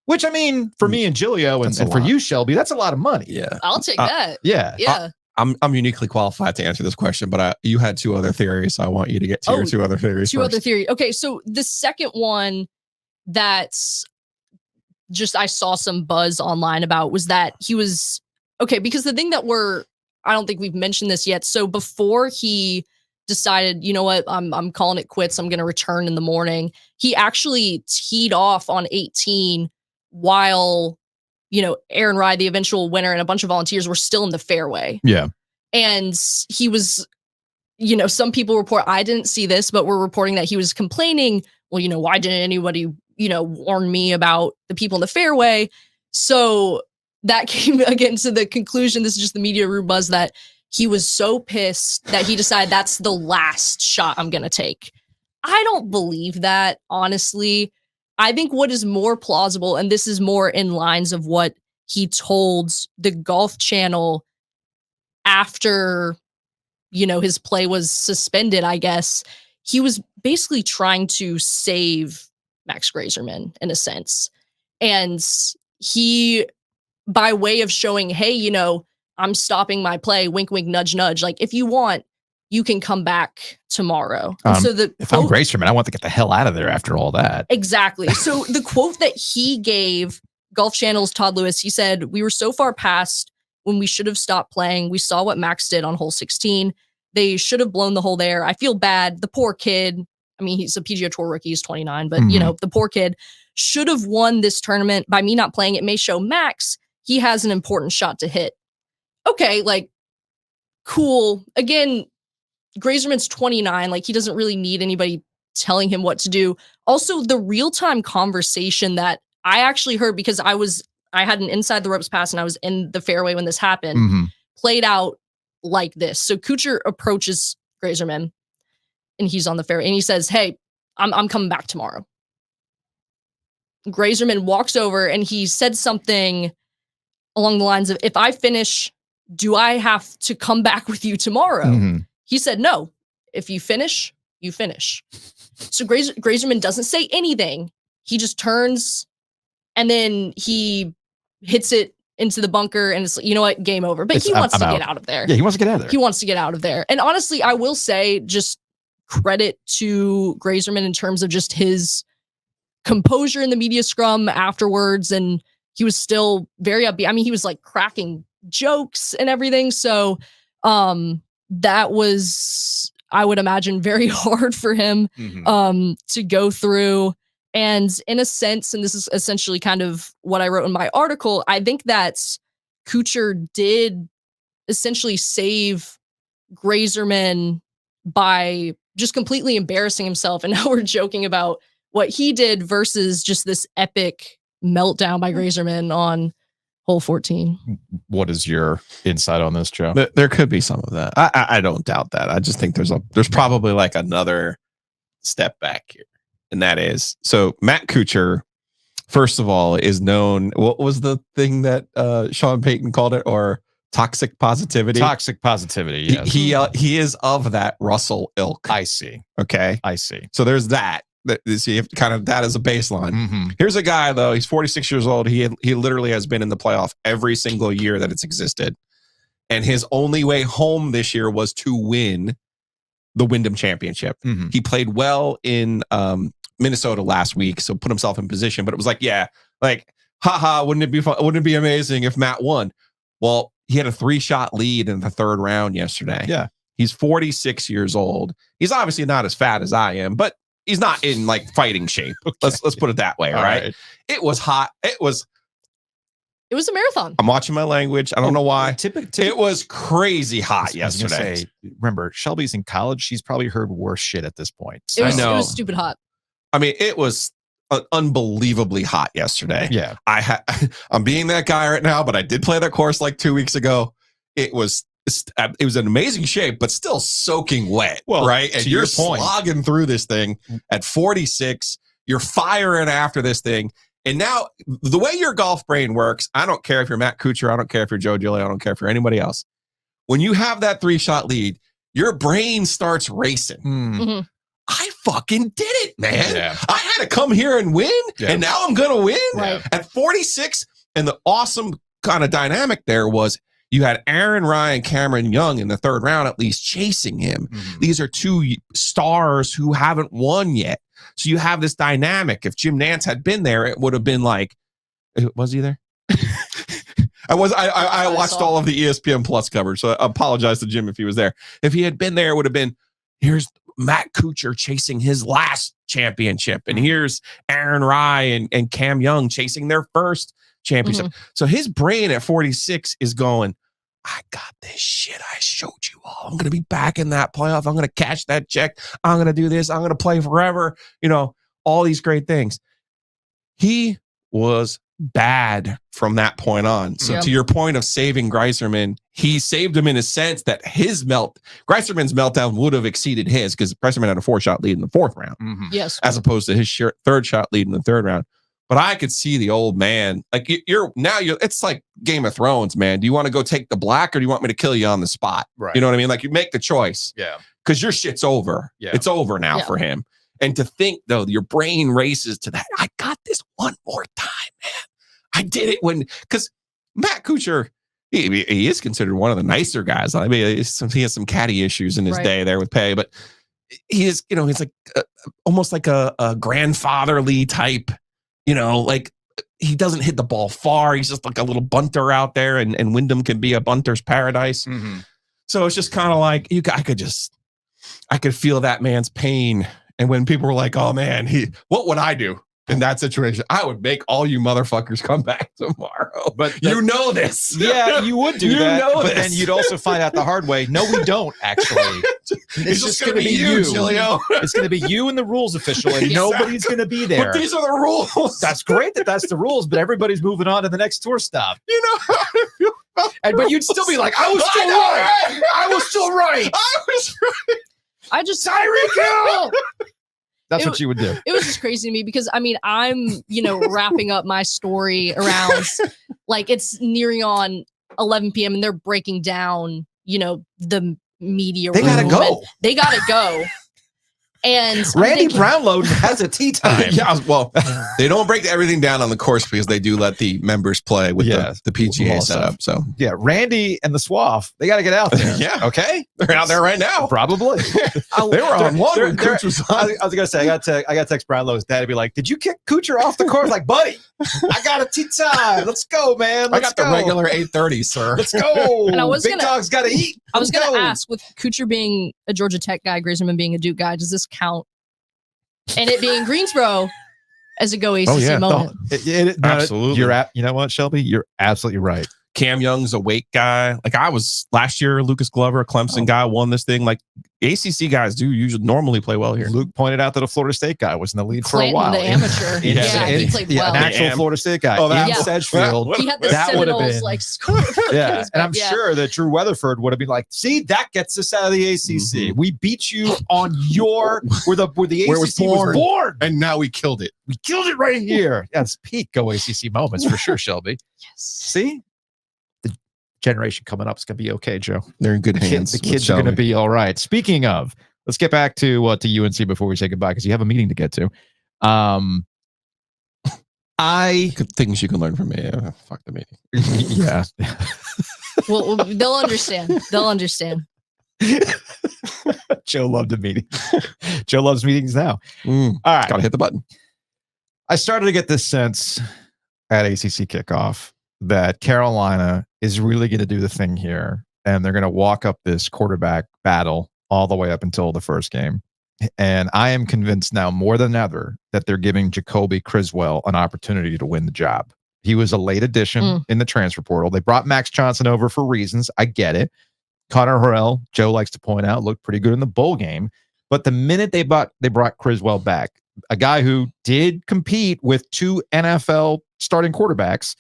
Which, I mean, for me and Giglio and for you, Shelby, that's a lot of money. Yeah. I'll take that. Yeah. Yeah. I'm uniquely qualified to answer this question, but you had 2 other theories, so I want you to get to your 2 other theories first. Other theories. Okay, so the second one that's just, I saw some buzz online about, was that he was, okay, because the thing that I don't think we've mentioned this yet. So before he decided, you know what, I'm calling it quits, I'm going to return in the morning, he actually teed off on 18 while, Aaron Rye, the eventual winner, and a bunch of volunteers were still in the fairway. Yeah. And he was, some people report, I didn't see this, but we're reporting that he was complaining, well, why didn't anybody, warn me about the people in the fairway? So that came again to the conclusion, this is just the media room buzz, that he was so pissed that he decided that's the last shot I'm going to take. I don't believe that, honestly. I think what is more plausible, and this is more in lines of what he told the Golf Channel after, his play was suspended, I guess, he was basically trying to save Max Grazerman in a sense. And he, by way of showing, hey, I'm stopping my play, wink, wink, nudge, nudge. Like, if you want, you can come back tomorrow. So if I'm Grazerman, I want to get the hell out of there after all that. Exactly. So the quote that he gave Golf Channel's Todd Lewis, he said, "We were so far past when we should have stopped playing. We saw what Max did on hole 16. They should have blown the hole there. I feel bad. The poor kid. I mean, he's a PGA Tour rookie. He's 29, but the poor kid should have won this tournament. By me not playing, it may show Max he has an important shot to hit. Okay, like, cool. Again, Grazerman's 29. Like, he doesn't really need anybody telling him what to do. Also, the real-time conversation that I actually heard, because I had an inside the ropes pass and I was in the fairway when this happened, played out like this. So Kuchar approaches Grazerman and he's on the fairway and he says, "Hey, I'm coming back tomorrow." Grazerman walks over and he said something along the lines of, "If I finish, do I have to come back with you tomorrow?" He said, "No, if you finish, you finish." So Grazerman doesn't say anything. He just turns and then he hits it into the bunker and it's like, you know what, game over. But he wants to get out of there. Yeah, he wants to get out of there. He wants to get out of there. And honestly, I will say just credit to Grazerman in terms of just his composure in the media scrum afterwards. And he was still very upbeat. I mean, he was like cracking jokes and everything. So that was, I would imagine, very hard for him to go through. And in a sense, and this is essentially kind of what I wrote in my article, I think that Kuchar did essentially save Grazerman by just completely embarrassing himself. And now we're joking about what he did versus just this epic meltdown by Grazerman on hole 14. What is your insight on this, Joe? There could be some of that. I don't doubt that. I just think there's probably like another step back here. And that is, so Matt Kuchar, first of all, is known, what was the thing that Sean Payton called it, or toxic positivity? Toxic positivity, yes. He is of that Russell ilk. I see. Okay. I see. So there's that. So you have to kind of that as a baseline. Here's a guy, though. He's 46 years old. He literally has been in the playoff every single year that it's existed. And his only way home this year was to win the Wyndham Championship. He played well in Minnesota last week, so put himself in position. But it was like, yeah, like, haha, wouldn't it be fun? Wouldn't it be amazing if Matt won? Well, he had a 3-shot lead in the third round yesterday. Yeah. He's 46 years old. He's obviously not as fat as I am, but he's not in like fighting shape. Okay. Let's put it that way. All right. It was hot. It was a marathon. I'm watching my language. I don't know why. It was crazy hot yesterday. Remember, Shelby's in college. She's probably heard worse shit at this point. So. It was stupid hot. I mean, it was unbelievably hot yesterday. Yeah. I'm being that guy right now, but I did play that course like 2 weeks ago. It was an amazing shape, but still soaking wet. Well, right. And you're slogging through this thing at 46. You're firing after this thing. And now the way your golf brain works, I don't care if you're Matt Kuchar, I don't care if you're Joe Giglio, I don't care if you're anybody else. When you have that 3-shot lead, your brain starts racing. I fucking did it, man. Yeah. I had to come here and win, and now I'm going to win. Right. At 46, and the awesome kind of dynamic there was you had Aaron Ryan, Cameron Young in the third round at least chasing him. These are two stars who haven't won yet. So you have this dynamic. If Jim Nantz had been there, it would have been like, was he there? I watched all of the ESPN Plus coverage, so I apologize to Jim if he was there. If he had been there, it would have been, here's Matt Kuchar chasing his last championship, and here's Aaron Ryan and Cam Young chasing their first championship. So his brain at 46 is going, I got this shit I showed you all. I'm going to be back in that playoff. I'm going to cash that check. I'm going to do this. I'm going to play forever. You know, all these great things. He was bad from that point on. So to your point of saving Grazerman, he saved him in a sense that Grazerman's meltdown would have exceeded his, because Grazerman had a 4-shot lead in the fourth round. Yes. As opposed to his 3rd-shot lead in the third round. But I could see the old man, like it's like Game of Thrones, man. Do you want to go take the black, or do you want me to kill you on the spot? Right. You know what I mean? Like, you make the choice. Yeah. Because your shit's over. Yeah. It's over now for him. And to think, though, your brain races to that. I got this one more time, man. I did it because Matt Kuchar, he is considered one of the nicer guys. I mean, he has some catty issues in his day there with Pay, but he is, he's like almost like a grandfatherly type, like he doesn't hit the ball far. He's just like a little bunter out there, and Wyndham can be a bunter's paradise. So it's just kind of like I could feel that man's pain And when people were like, "Oh man, what would I do in that situation?" I would make all you motherfuckers come back tomorrow. But You know this. yeah, you would do You that. know But this. then you'd also find out the hard way. No, we don't actually. It's just going to be you. Giglio. It's going to be you and the rules official, and nobody's going to be there. But these are the rules. That's great that that's the rules, but everybody's moving on to the next tour stop. You know how I feel about But you'd still be like, I was still right. I was still right. I was right. I just Tyreek Hill. That's It- what you would do. it was just crazy to me because I mean I'm wrapping up my story around like it's nearing on 11 p.m. and they're breaking down the media. They gotta room, go. and They gotta go. And I'm Randy thinking- Brownlow has a tea time. Yeah, well, they don't break everything down on the course because they do let the members play with Yes. the PGA Awesome. setup. So Yeah, Randy and the Swaff, they got to get out there. Yeah. Okay? they're out there right now. Probably. They were on one when they're- Kuchar was I on. was gonna say, I got to text Brownlow's dad to be like, "Did you kick Kuchar off the course?" Like, buddy, I got a tea time. Let's go, man. I Let's got the go. regular 8:30, sir. Let's go. And I was Big gonna- dog's got to eat. I was Let's gonna go. ask with Kuchar being a Georgia Tech guy, Grisman being a Duke guy, does this count? And it being Greensboro as a go ACC moment. Absolutely. You know what, Shelby? You're absolutely right. Cam Young's a weight guy. Like I was last year, Lucas Glover, a Clemson guy, won this thing. Like ACC guys do usually normally play well here. Luke pointed out that a Florida State guy was in the lead for a Clinton, while. the amateur. Yeah, Yeah, he played well. An actual Yeah. Florida State guy. Oh, that- in Yeah. Sedgefield. He had the That would have Seminoles been- like score. Yeah, and I'm Yeah. sure that Drew Weatherford would have been like, "See, that gets us out of the ACC. We beat you on your where the Where it was ACC was born. born. And now we killed it. We killed it right here." Yeah, it's peak go ACC moments for sure, Shelby. Yes. See, the generation coming up is going to be okay, Joe. They're in good hands. The kids are going to be all right. Speaking of, let's get back to UNC before we say goodbye because you have a meeting to get to. good things you can learn from me. Fuck the meeting. Yeah. Well, they'll understand. They'll understand. Joe loved a meeting. Joe loves meetings now. Mm, All right. gotta hit the button. I started to get this sense at ACC kickoff that Carolina is really going to do the thing here, and they're going to walk up this quarterback battle all the way up until the first game. And I am convinced now more than ever that they're giving Jacoby Criswell an opportunity to win the job. He was a late addition in the transfer portal. They brought Max Johnson over for reasons. I get it. Connor Harrell, Joe likes to point out, looked pretty good in the bowl game. But the minute they brought Criswell back, a guy who did compete with two NFL starting quarterbacks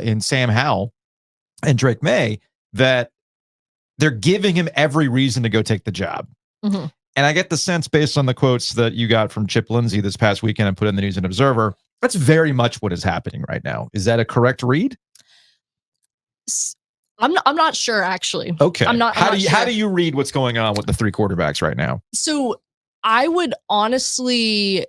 in Sam Howell and Drake May, that they're giving him every reason to go take the job. Mhm. And I get the sense based on the quotes that you got from Chip Lindsey this past weekend and put in the News and Observer, that's very much what is happening right now. Is that a correct read? I'm not sure actually. Okay. I'm not How sure. do you read what's going on with the three quarterbacks right now? So I would honestly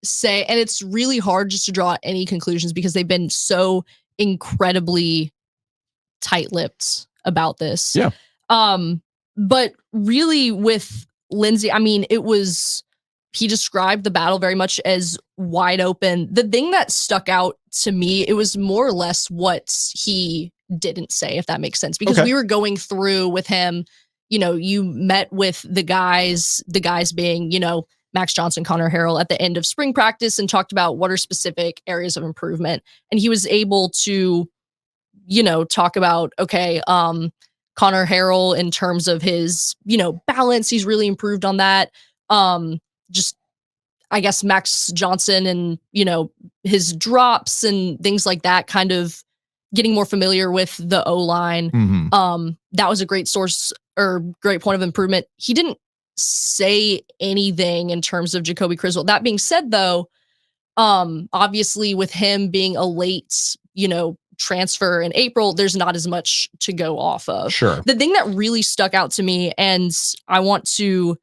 say, and it's really hard just to draw any conclusions because they've been so incredibly tight-lipped about this. Yeah. But really with Lindsay, I mean, he described the battle very much as wide open. The thing that stuck out to me, it was more or less what he didn't say, if that makes sense, because Okay. we were going through with him, you met with the guys being, Max Johnson, Connor Harrell at the end of spring practice and talked about what are specific areas of improvement. And he was able to, talk about, okay, Connor Harrell in terms of his, balance, he's really improved on that. Just, I guess, Max Johnson and, his drops and things like that, kind of getting more familiar with the O-line. That was a great source or great point of improvement. He didn't say anything in terms of Jacoby Criswell. That being said, though, obviously with him being a late, transfer in April, there's not as much to go off of. Sure. The thing that really stuck out to me, and I want to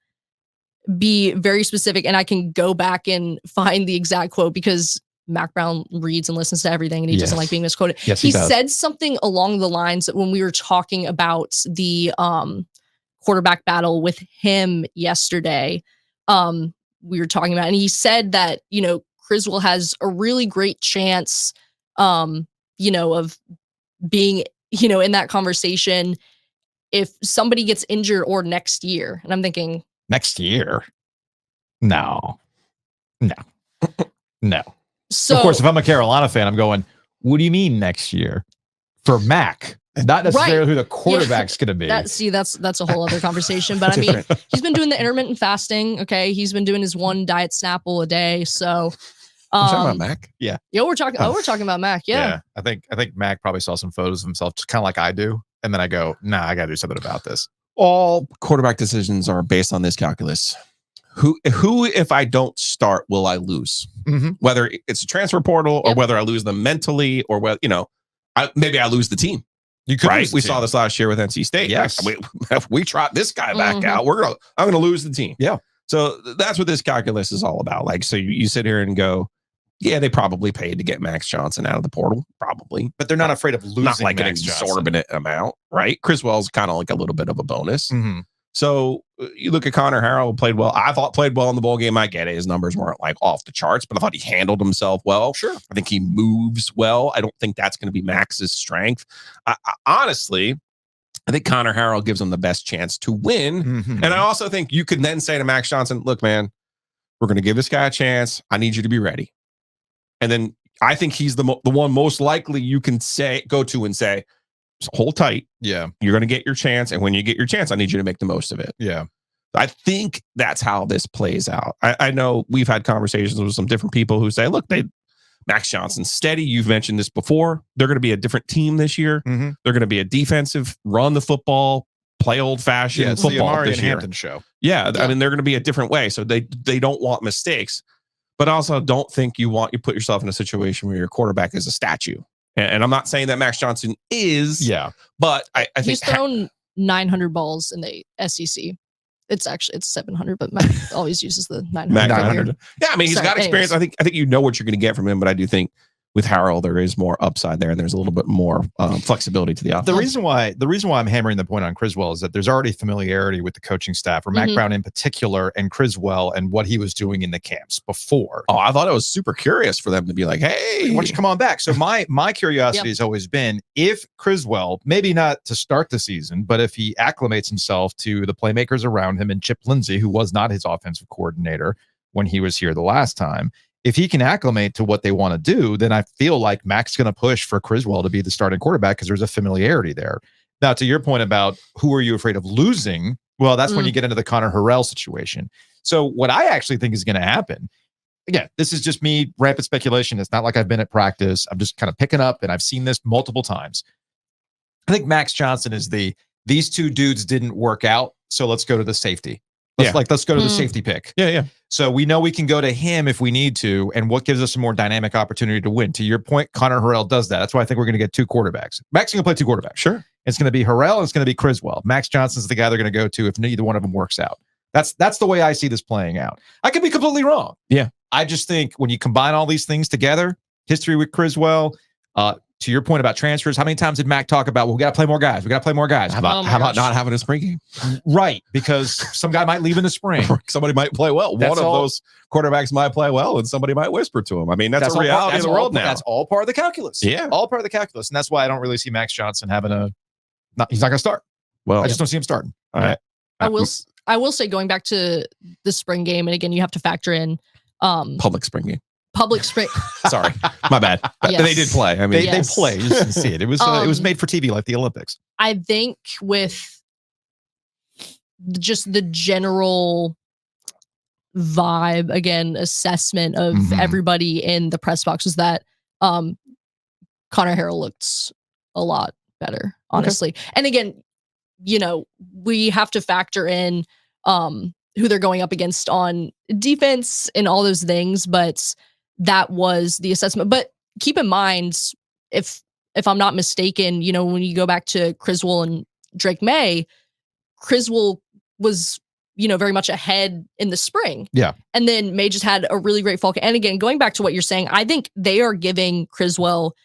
be very specific, and I can go back and find the exact quote because Mac Brown reads and listens to everything and he doesn't Yes. like being misquoted. Yes, he he does. said something along the lines that when we were talking about the quarterback battle with him yesterday, we were talking about, and he said that, Criswell has a really great chance, of being, in that conversation if somebody gets injured or next year. And I'm thinking, Next year. No. So Of course, if I'm a Carolina fan, I'm going, what do you mean next year? For Mac. Not necessarily Right. who the quarterback's going to be. that's a whole other conversation. But I mean, he's been doing the intermittent fasting. Okay, he's been doing his one diet Snapple a day. So, We're talking about Mac. yeah, we're talking about Mac. Yeah. I think Mac probably saw some photos of himself, just kind of like I do. And then I go, nah, I got to do something about this. All quarterback decisions are based on this calculus. Who, if I don't start, will I lose? Mhm. Whether it's a transfer portal or Yep. whether I lose them mentally or whether, maybe I lose the team. You could Right? lose the We team. saw this last year with NC State. Yes. Like, if we trot this guy back Mhm. out, I'm gonna lose the team. Yeah. So that's what this calculus is all about. Like, so you sit here and go, yeah, they probably paid to get Max Johnson out of the portal, probably. But they're not afraid of losing Not like Max an Johnson. exorbitant amount, right? Criswell's kind of like a little bit of a bonus. Mhm. So you look at Connor Harrell, played well. I thought played well in the bowl game. I get it. His numbers weren't like off the charts, but I thought he handled himself well. Sure. I think he moves well. I don't think that's going to be Max's strength. Honestly, I think Connor Harrell gives him the best chance to win. Mhm. And I also think you can then say to Max Johnson, look, man, we're going to give this guy a chance. I need you to be ready. And then I think he's the one most likely you can go to and say, hold tight. Yeah. You're going to get your chance. And when you get your chance, I need you to make the most of it. Yeah. I think that's how this plays out. I know we've had conversations with some different people who say, look, Max Johnson's steady. You've mentioned this before. They're going to be a different team this year. Mhm. They're going to be a defensive, run the football, play old-fashioned Yeah. It's the football Amari this and year. Hampton show. Yeah, I mean, they're going to be a different way. So they don't want mistakes, but also don't think you put yourself in a situation where your quarterback is a statue. And I'm not saying that Max Johnson is, Yeah. but I think He's thrown 900 balls in the SEC. It's 700, but Mac always uses the 900. Max figure. 900. Yeah, I mean, he's Sorry, got experience. anyways. I think you know what you're going to get from him, but I do think with Harrell, there is more upside there, and there's a little bit more flexibility to the offense. The reason why I'm hammering the point on Criswell is that there's already familiarity with the coaching staff, or Mac Mhm. Brown in particular, and Criswell and what he was doing in the camps before. Oh, I thought it was super curious for them to be like, hey, Why don't you come on back? So my curiosity has always been, if Criswell, maybe not to start the season, but if he acclimates himself to the playmakers around him and Chip Lindsey, who was not his offensive coordinator when he was here the last time, if he can acclimate to what they want to do, then I feel like Mac's going to push for Criswell to be the starting quarterback because there's a familiarity there. Now, to your point about who are you afraid of losing? Well, that's when you get into the Connor Harrell situation. So what I actually think is going to happen, again, this is just me, rampant speculation. It's not like I've been at practice. I'm just kind of picking up, and I've seen this multiple times. I think Max Johnson is these two dudes didn't work out, so let's go to the safety. Let's go to the safety pick. Yeah. So we know we can go to him if we need to, and what gives us a more dynamic opportunity to win. To your point, Connor Harrell does that. That's why I think we're going to get two quarterbacks. Max is going to play two quarterbacks. Sure. It's going to be Harrell, and it's going to be Criswell. Max Johnson's the guy they're going to go to if neither one of them works out. That's the way I see this playing out. I could be completely wrong. Yeah. I just think when you combine all these things together, history with Criswell, to your point about transfers, how many times did Mac talk about, well, we got to play more guys. We got to play more guys. How about not having a spring game? Right. Because some guy might leave in the spring. Somebody might play well. That's One of all- those quarterbacks might play well, and somebody might whisper to him. I mean, that's a reality of the world now. That's all part of the calculus. Yeah. All part of the calculus. And that's why I don't really see Max Johnson having he's not going to start. Well, I just don't see him starting. all right. I will say, going back to the spring game, and again, you have to factor in Public spring game. public spring. Sorry, my bad. Yes. They did play. I mean, Yes. They play. You just didn't see it. It was made for TV like the Olympics. I think with just the general vibe, again, assessment of Mhm. everybody in the press box is that Connor Harrell looked a lot better, honestly. And again, we have to factor in who they're going up against on defense and all those things, but that was the assessment. But keep in mind, if I'm not mistaken, when you go back to Criswell and Drake May, Criswell was, very much ahead in the spring. Yeah. And then May just had a really great fall. And again, going back to what you're saying, I think they are giving Criswell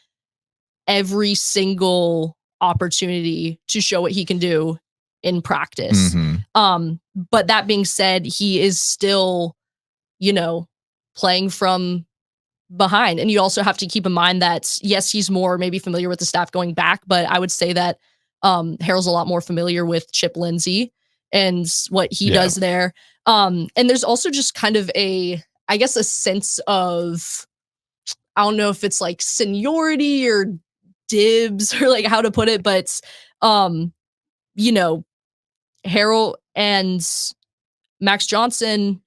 every single opportunity to show what he can do in practice. Mhm. But that being said, he is still, playing from behind. And you also have to keep in mind that, yes, he's more maybe familiar with the staff going back, but I would say that Harrell's a lot more familiar with Chip Lindsey. and what he does there. And there's also just kind of a sense of, I don't know if it's like seniority or dibs or like how to put it, but Harold and Max Johnson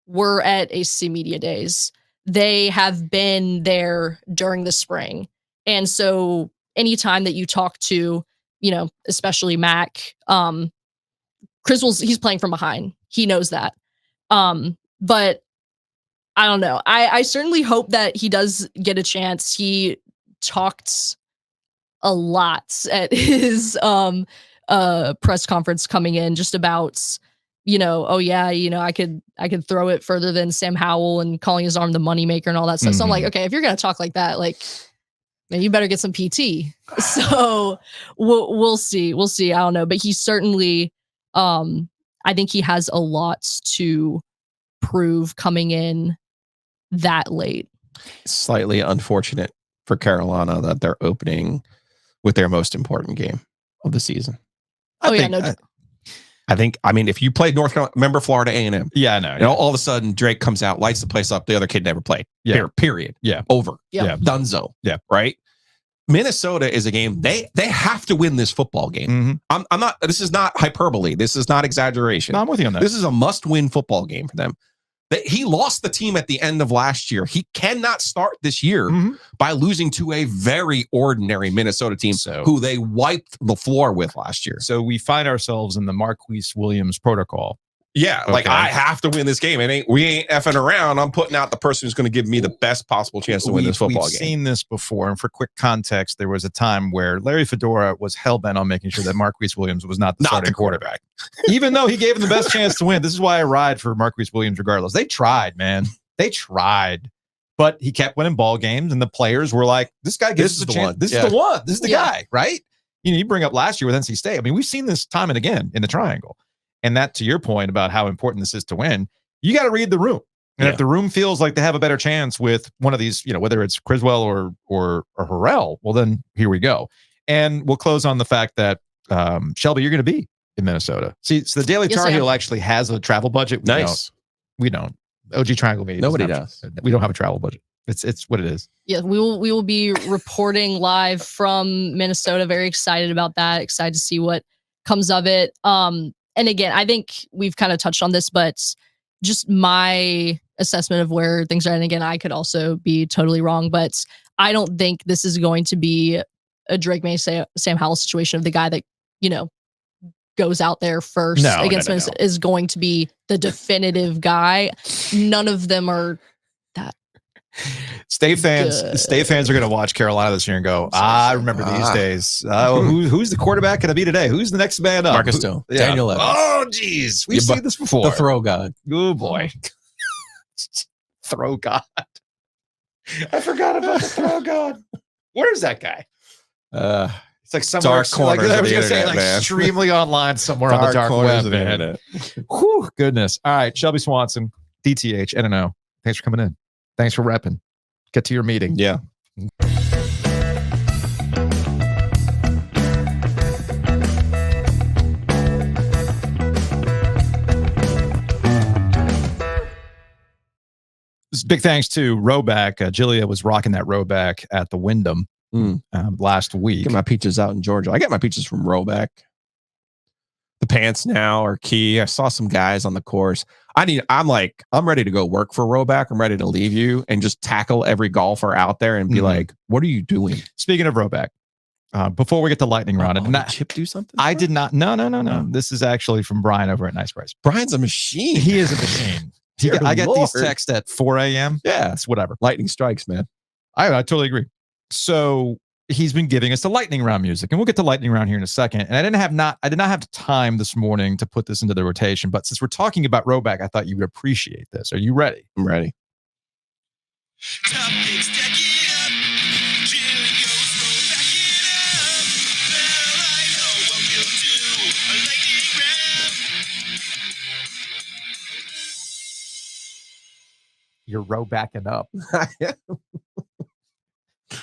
were at ACC Media Days. They have been there during the spring. And so anytime that you talk to, especially Mac, Criswell's, he's playing from behind. He knows that. But I don't know. I certainly hope that he does get a chance. He talked a lot at his press conference coming in just about, I could throw it further than Sam Howell and calling his arm the moneymaker and all that stuff. So I'm like, okay, if you're gonna talk like that, like, man, you better get some PT. So we'll see. We'll see. I don't know, but he certainly, I think he has a lot to prove coming in that late. Slightly unfortunate for Carolina that they're opening with their most important game of the season. I think, if you played North Carolina, remember Florida A&M? Yeah, I know. You know, all of a sudden Drake comes out, lights the place up. The other kid never played. Yeah. Period. Yeah. Over. Yeah. Dunzo. Yeah. Right. Minnesota is a game they have to win this football game. I'm not. This is not hyperbole. This is not exaggeration. No, I'm with you on that. This is a must-win football game for them. He lost the team at the end of last year. He cannot start this year by losing to a very ordinary Minnesota team who they wiped the floor with last year. So we find ourselves in the Marquise Williams protocol. Yeah, like I have to win this game. We ain't effing around. I'm putting out the person who's going to give me the best possible chance to win this football game. We've seen this before, and for quick context, there was a time where Larry Fedora was hell-bent on making sure that Marquise Williams was not the starting quarterback. Even though he gave him the best chance to win. This is why I ride for Marquise Williams regardless. They tried, man. They tried. But he kept winning ball games, and the players were like, this guy gives us a chance. This is the one. This is the guy, right? You bring up last year with NC State. I mean, we've seen this time and again in the triangle. And that, to your point about how important this is to win, you got to read the room. And if the room feels like they have a better chance with one of these, whether it's Criswell or Harrell, well, then here we go. And we'll close on the fact that, Shelby, you're going to be in Minnesota. See, so the Daily Tar Heel actually has a travel budget. We don't. OG Triangle Media. Nobody does. We don't have a travel budget. It's what it is. Yeah, we will be reporting live from Minnesota. Very excited about that. Excited to see what comes of it. And again, I think we've kind of touched on this, but just my assessment of where things are. And again, I could also be totally wrong, but I don't think this is going to be a Drake May Sam Howell situation of the guy that, goes out there first against Minnesota is going to be the definitive guy. None of them are that. State fans are going to watch Carolina this year and go, I remember these days. Who's the quarterback going to be today? Who's the next man up? Marcus Stone. Daniel Evans. Oh, geez. We've seen this before. The throw god. Oh, boy. Throw god. I forgot about the throw god. Where's that guy? It's like somewhere dark corners of the internet, man. Extremely online somewhere on the dark web, man. Whew, goodness. All right, Shelby Swanson, DTH, NNO. Thanks for coming in. Thanks for repping. Get to your meeting. Yeah. Big thanks to Rowback. Giglio was rocking that Rowback at the Wyndham last week. Get my peaches out in Georgia. I get my peaches from Rowback. The pants now are key. I saw some guys on the course. I'm ready to go work for Rowback. I'm ready to leave you and just tackle every golfer out there and be like, what are you doing? Speaking of Rowback, before we get to lightning round, did Chip do something? I did not. No. This is actually from Brian over at Nice Price. Brian's a machine. He is a machine. I get these texts at 4 a.m. Yeah. It's whatever. Lightning strikes, man. I totally agree. So he's been giving us the lightning round music, and we'll get to lightning round here in a second. And I did not have the time this morning to put this into the rotation, but since we're talking about Rowback, I thought you would appreciate this. Are you ready? I'm ready. You're Rowbacking up.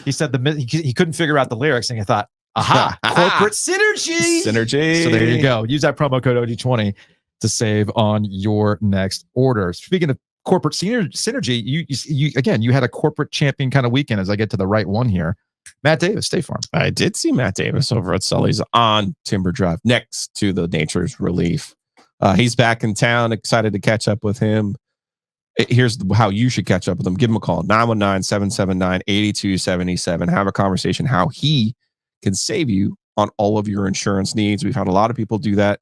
He said he couldn't figure out the lyrics, and I thought, Aha! Corporate synergy. Synergy. So there you go. Use that promo code OG20 to save on your next order. Speaking of corporate synergy, you had a corporate champion kind of weekend. As I get to the right one here, Matt Davis, State Farm. I did see Matt Davis over at Sully's on Timber Drive next to the Nature's Relief. He's back in town. Excited to catch up with him. Here's how you should catch up with him. Give him a call, 919-779-8277. Have a conversation how he can save you on all of your insurance needs. We've had a lot of people do that,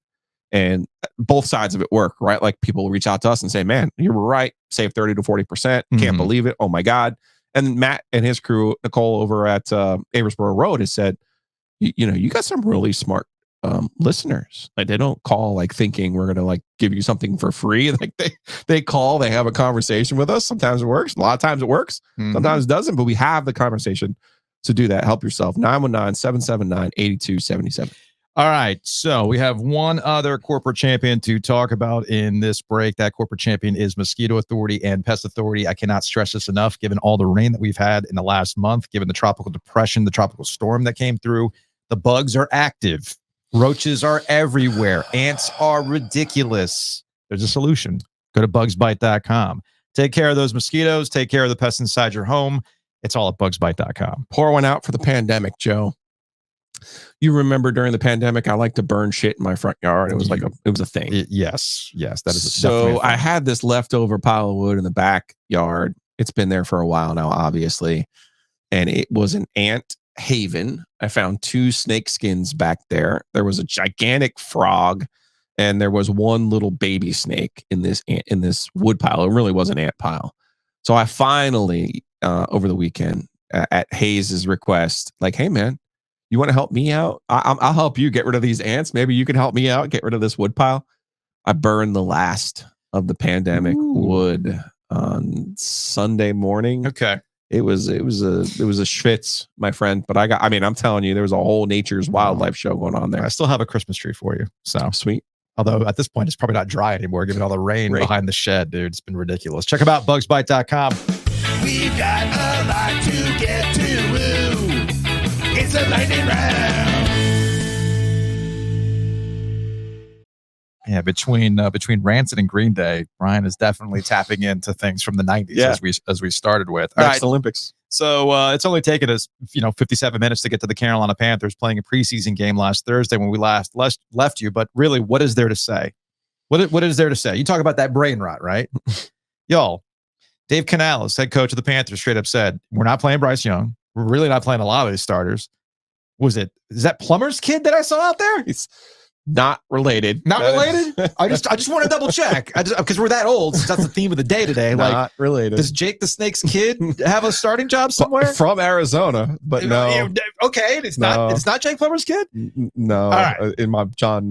and both sides of it work, right? Like people reach out to us and say, man, you were right. Save 30 to 40%. Can't believe it. Oh my God. And Matt and his crew, Nicole over at Aversboro Road, has said, you got some really smart listeners. Like they don't call like thinking we're gonna like give you something for free. Like they call, they have a conversation with us. Sometimes it works, a lot of times it works, sometimes it doesn't, but we have the conversation to do that. Help yourself. 919-779-8277. All right, so we have one other corporate champion to talk about in this break. That corporate champion is Mosquito Authority and Pest Authority. I cannot stress this enough, given all the rain that we've had in the last month, given the tropical depression, the tropical storm that came through. The bugs are active. Roaches are everywhere. Ants are ridiculous. There's a solution. Go to bugsbite.com. Take care of those mosquitoes. Take care of the pests inside your home. It's all at bugsbite.com. Pour one out for the pandemic, Joe. You remember during the pandemic, I like to burn shit in my front yard. It was like it was a thing. Yes. That is so I had this leftover pile of wood in the backyard. It's been there for a while now, obviously. And it was an ant haven. I found 2 snake skins back there. There was a gigantic frog, and there was one little baby snake in this wood pile. It really was an ant pile. So I finally, over the weekend, at Hayes' request, like, hey man, you want to help me out? I'll help you get rid of these ants. Maybe you can help me out, get rid of this wood pile. I burned the last of the pandemic wood on Sunday morning. Okay. It was a schwitz, my friend. But I'm telling you, there was a whole nature's wildlife show going on there. I still have a Christmas tree for you. So sweet. Although at this point, it's probably not dry anymore, given all the rain behind the shed, dude. It's been ridiculous. Check them out, bugsbite.com. We've got a lot to get to. Woo. It's a lightning round. Yeah, between Rancid and Green Day, Brian is definitely tapping into things from the 90s as we started with. All right, Olympics. So it's only taken us 57 minutes to get to the Carolina Panthers playing a preseason game last Thursday when we last left you. But really, what is there to say? What is there to say? You talk about that brain rot, right? Y'all, Dave Canales, head coach of the Panthers, straight up said, we're not playing Bryce Young. We're really not playing a lot of these starters. Is that Plummer's kid that I saw out there? It's not related. Not related? I just want to double check. Because we're that old, since that's the theme of the day today. Not related. Does Jake the Snake's kid have a starting job somewhere? From Arizona, but no. Okay, it's not Jake Plummer's kid? No. All right. In my John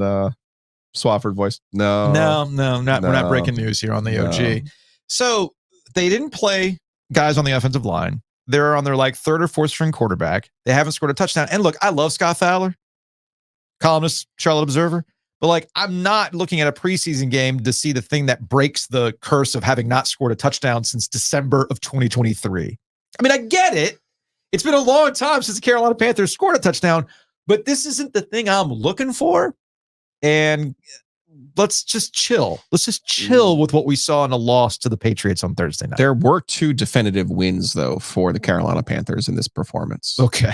Swafford voice. No. We're not breaking news here on the OG. So they didn't play guys on the offensive line. They're on their third or fourth string quarterback. They haven't scored a touchdown. And look, I love Scott Fowler, columnist, Charlotte Observer, but I'm not looking at a preseason game to see the thing that breaks the curse of having not scored a touchdown since December of 2023. I mean, I get it. It's been a long time since the Carolina Panthers scored a touchdown, but this isn't the thing I'm looking for. And let's just chill. Let's just chill with what we saw in a loss to the Patriots on Thursday night. There were 2 definitive wins, though, for the Carolina Panthers in this performance. Okay.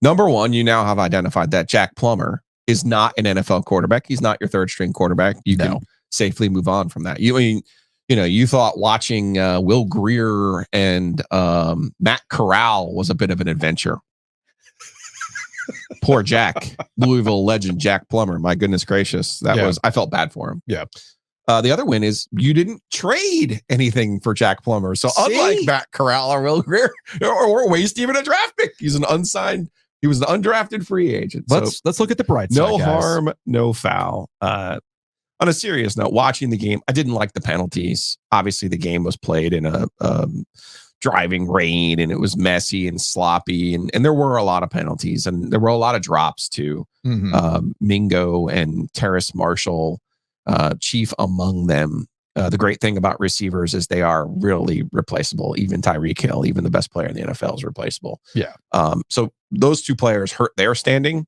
Number one, you now have identified that Jack Plummer is not an NFL quarterback. He's not your third string quarterback. You can safely move on from that. You thought watching Will Greer and Matt Corral was a bit of an adventure. Poor Jack, Louisville legend Jack Plummer. My goodness gracious. I felt bad for him. Yeah. The other win is you didn't trade anything for Jack Plummer. So unlike Matt Corral or Will Greer or waste even a draft pick, he was an undrafted free agent. Let's look at the bright side. No harm, no foul. On a serious note, watching the game, I didn't like the penalties. Obviously, the game was played in a driving rain, and it was messy and sloppy, and there were a lot of penalties, and there were a lot of drops too. Mingo and Terrace Marshall, chief among them. The great thing about receivers is they are really replaceable. Even Tyreek Hill, even the best player in the NFL, is replaceable. Yeah. So those two players hurt their standing,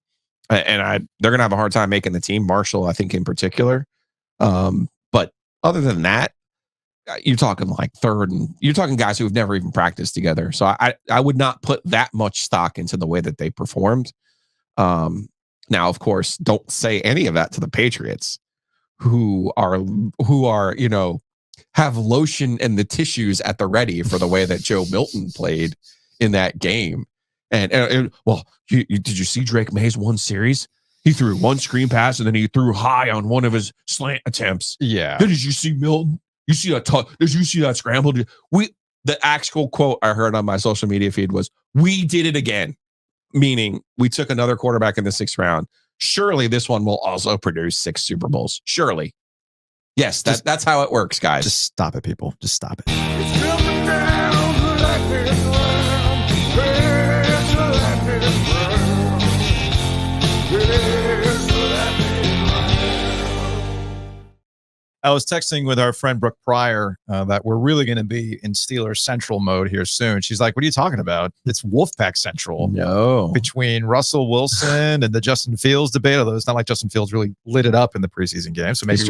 and they're going to have a hard time making the team. Marshall, I think, in particular. But other than that, you're talking like third, and you're talking guys who have never even practiced together. So I would not put that much stock into the way that they performed. Now, of course, don't say any of that to the Patriots, who are have lotion and the tissues at the ready for the way that Joe Milton played in that game. And did you see Drake May's one series? He threw one screen pass and then he threw high on one of his slant attempts. Yeah. Did you see Milton? You see that? Did you see that scramble? The actual quote I heard on my social media feed was, "We did it again," meaning we took another quarterback in the 6th round. Surely this one will also produce 6 Super Bowls. Surely. Yes, that's how it works, guys. Just stop it, people. Just stop it. It's coming down like this world. It's like this world. It's like this world. I was texting with our friend Brooke Pryor that we're really going to be in Steelers Central mode here soon. She's like, "What are you talking about? It's Wolfpack Central." No. Between Russell Wilson and the Justin Fields debate, although it's not like Justin Fields really lit it up in the preseason game. So maybe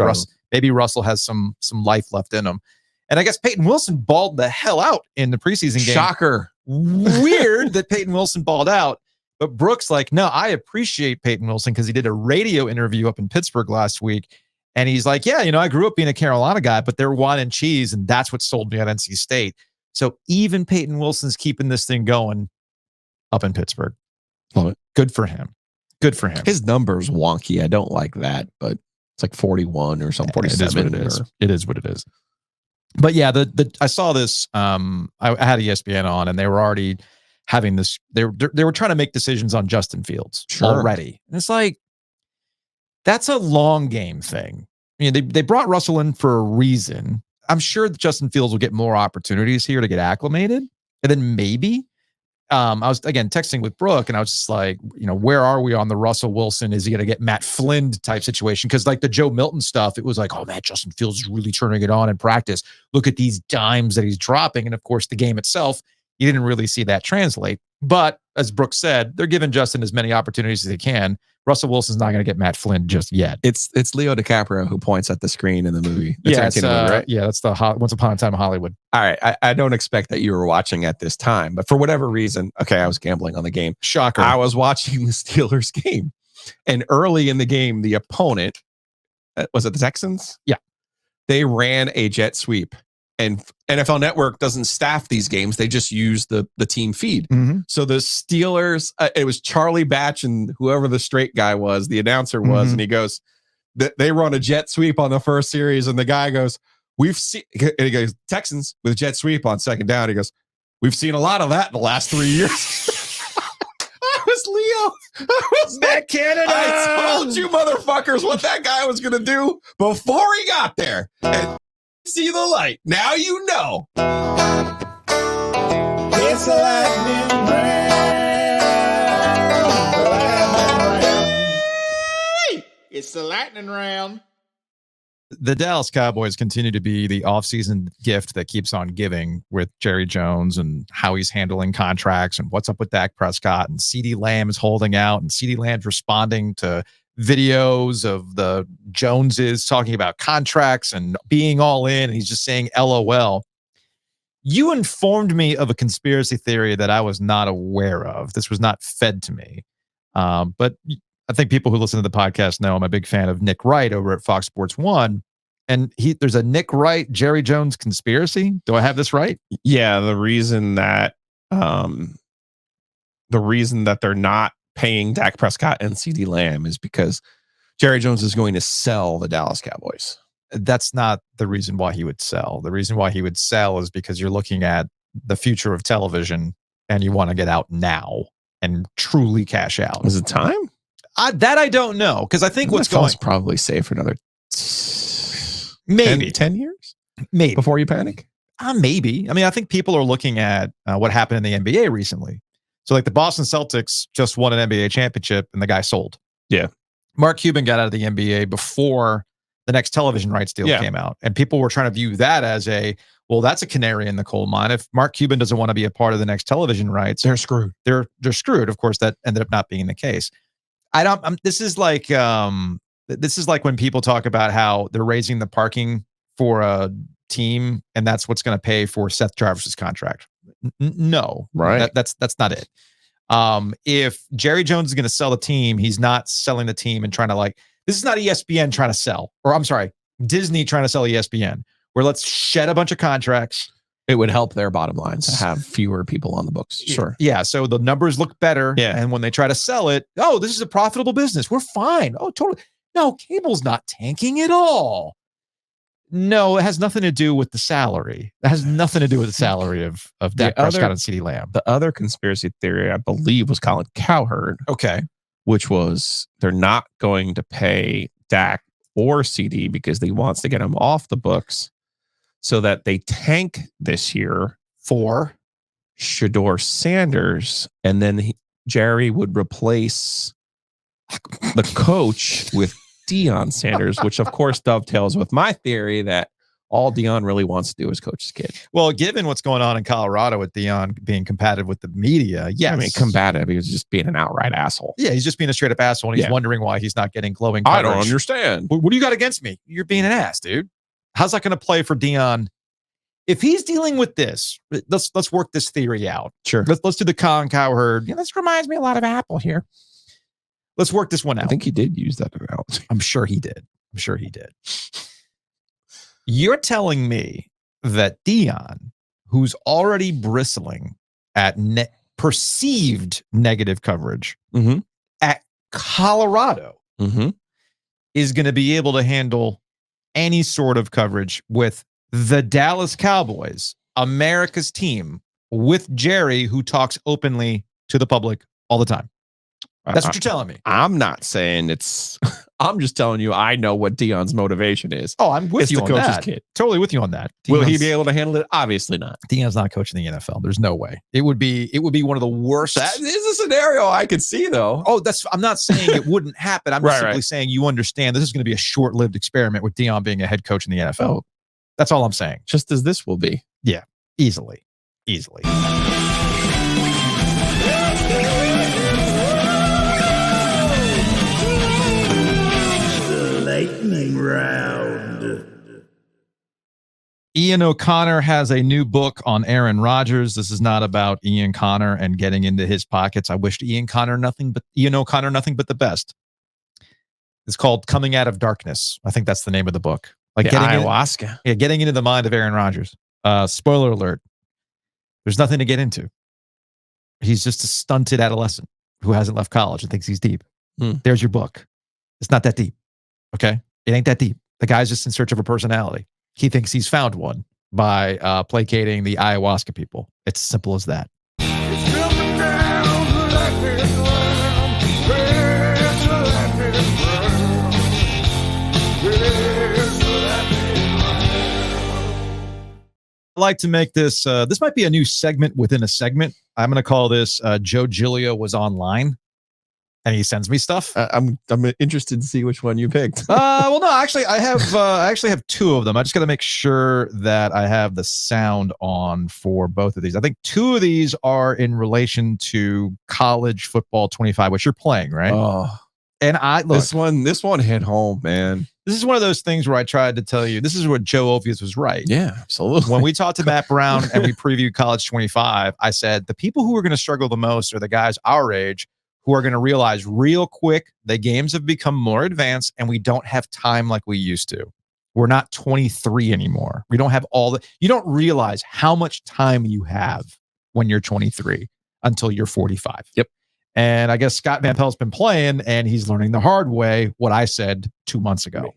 Russell has some life left in him. And I guess Peyton Wilson balled the hell out in the preseason game. Shocker. Weird that Peyton Wilson balled out. But Brooke's like, "No, I appreciate Peyton Wilson because he did a radio interview up in Pittsburgh last week. And he's like, yeah, I grew up being a Carolina guy, but they're wine and cheese, and that's what sold me at NC State." So even Peyton Wilson's keeping this thing going up in Pittsburgh. Love it. Good for him. Good for him. His number's wonky. I don't like that, but it's like 41 or something. 47. It is what it is. It is what it is. But yeah, I saw this. I had ESPN on, and they were already having this. They were trying to make decisions on Justin Fields already. And it's like, that's a long game thing. They brought Russell in for a reason. I'm sure that Justin Fields will get more opportunities here to get acclimated. And then maybe I was, again, texting with Brooke, and I was just like, where are we on the Russell Wilson? Is he going to get Matt Flynn type situation? Because like the Joe Milton stuff, it was like, oh man, Justin Fields is really turning it on in practice. Look at these dimes that he's dropping. And of course, the game itself, you didn't really see that translate. But as Brooke said, they're giving Justin as many opportunities as they can. Russell Wilson's not going to get Matt Flynn just yet. It's Leo DiCaprio who points at the screen in the movie. Movie, right? Yeah, that's the Once Upon a Time in Hollywood. All right, I don't expect that you were watching at this time, but for whatever reason, okay, I was gambling on the game. Shocker. I was watching the Steelers game, and early in the game, the opponent, was it the Texans? Yeah. They ran a jet sweep. And NFL Network doesn't staff these games. They just use the team feed. Mm-hmm. So the Steelers, it was Charlie Batch and whoever the straight guy was, the announcer was, and he goes, they run a jet sweep on the first series. And the guy goes, we've seen, and he goes, Texans with jet sweep on second down. He goes, we've seen a lot of that in the last 3 years. I was Leo. I was Matt Canada. I told you motherfuckers what that guy was going to do before he got there. And see the light. Now you know. It's a lightning round. It's the lightning round. The Dallas Cowboys continue to be the offseason gift that keeps on giving with Jerry Jones and how he's handling contracts and what's up with Dak Prescott, and CeeDee Lamb is holding out, and CeeDee Lamb's responding to videos of the Joneses talking about contracts and being all in, and he's just saying LOL. You informed me of a conspiracy theory that I was not aware of. This was not fed to me. But I think people who listen to the podcast know I'm a big fan of Nick Wright over at Fox Sports 1. And there's a Nick Wright, Jerry Jones conspiracy. Do I have this right? Yeah, the reason that they're not paying Dak Prescott and CeeDee Lamb is because Jerry Jones is going to sell the Dallas Cowboys. That's not the reason why he would sell. The reason why he would sell is because you're looking at the future of television and you want to get out now and truly cash out. Is it time? That I don't know, because I think what's going probably safe for another maybe 10 years, maybe before you panic. Maybe. I mean, I think people are looking at what happened in the NBA recently. So like the Boston Celtics just won an NBA championship and the guy sold. Yeah. Mark Cuban got out of the NBA before the next television rights deal came out. And people were trying to view that as well, that's a canary in the coal mine. If Mark Cuban doesn't want to be a part of the next television rights, They're screwed. They're screwed. Of course, that ended up not being the case. This is like when people talk about how they're raising the parking for a team and that's what's going to pay for Seth Jarvis's contract. No, right. That's not it. If Jerry Jones is going to sell the team, he's not selling the team and trying to this is not ESPN trying to sell, or I'm sorry, Disney trying to sell ESPN, where let's shed a bunch of contracts. It would help their bottom line to have fewer people on the books. Sure. Yeah. So the numbers look better. Yeah. And when they try to sell it, this is a profitable business. We're fine. Oh, totally. No, cable's not tanking at all. No, it has nothing to do with the salary. It has nothing to do with the salary of Dak Prescott and CeeDee Lamb. The other conspiracy theory, I believe, was Colin Cowherd. Okay. Which was they're not going to pay Dak or CD because he wants to get him off the books so that they tank this year for Shedeur Sanders. And then Jerry would replace the coach with Deion Sanders, which of course dovetails with my theory that all Deion really wants to do is coach his kid. Well, given what's going on in Colorado with Deion being combative with the media, yes. I mean, combative. He was just being an outright asshole. Yeah, he's just being a straight up asshole, and he's wondering why he's not getting glowing coverage. I don't understand. What do you got against me? You're being an ass, dude. How's that going to play for Deion? If he's dealing with this, let's work this theory out. Sure. Let's do the Colin Cowherd. This reminds me a lot of Apple here. Let's work this one out. I think he did use that analogy. I'm sure he did. You're telling me that Deion, who's already bristling at perceived negative coverage at Colorado, is going to be able to handle any sort of coverage with the Dallas Cowboys, America's team, with Jerry, who talks openly to the public all the time. That's what you're telling me. I'm not saying it's. I'm just telling you I know what Deion's motivation is. Oh, I'm with it's you the on coach's that. Kid. Totally with you on that. Will he be able to handle it? Obviously not. Deion's not coaching the NFL. There's no way. It would be one of the worst. That is a scenario I could see, though. Oh, I'm not saying it wouldn't happen. I'm just simply saying you understand this is going to be a short-lived experiment with Deion being a head coach in the NFL. Oh. That's all I'm saying. Just as this will be. Yeah, easily. Lightning round. Ian O'Connor has a new book on Aaron Rodgers. This is not about Ian Connor and getting into his pockets. I wished Ian O'Connor nothing but the best. It's called Coming Out of Darkness. I think that's the name of the book. Like getting ayahuasca. Getting into the mind of Aaron Rodgers. Spoiler alert. There's nothing to get into. He's just a stunted adolescent who hasn't left college and thinks he's deep. There's your book. It's not that deep. Okay? It ain't that deep. The guy's just in search of a personality. He thinks he's found one by placating the ayahuasca people. It's simple as that. I like to make this, this might be a new segment within a segment. I'm going to call this Joe Giglio was online and he sends me stuff. I'm interested to see which one you picked. Well, no, actually I have two of them. I just got to make sure that I have the sound on for both of these. I think two of these are in relation to college football 25, which you're playing, right? Oh, and this one hit home, man. This is one of those things where I tried to tell you, this is where Joe Ovies was right. Yeah, absolutely. When we talked to Matt Brown and we previewed College 25, I said, the people who are going to struggle the most are the guys our age who are going to realize real quick the games have become more advanced and we don't have time like we used to. We're not 23 anymore. We don't have you don't realize how much time you have when you're 23 until you're 45. Yep. And I guess Scott Van Pelt's been playing and he's learning the hard way what I said 2 months ago.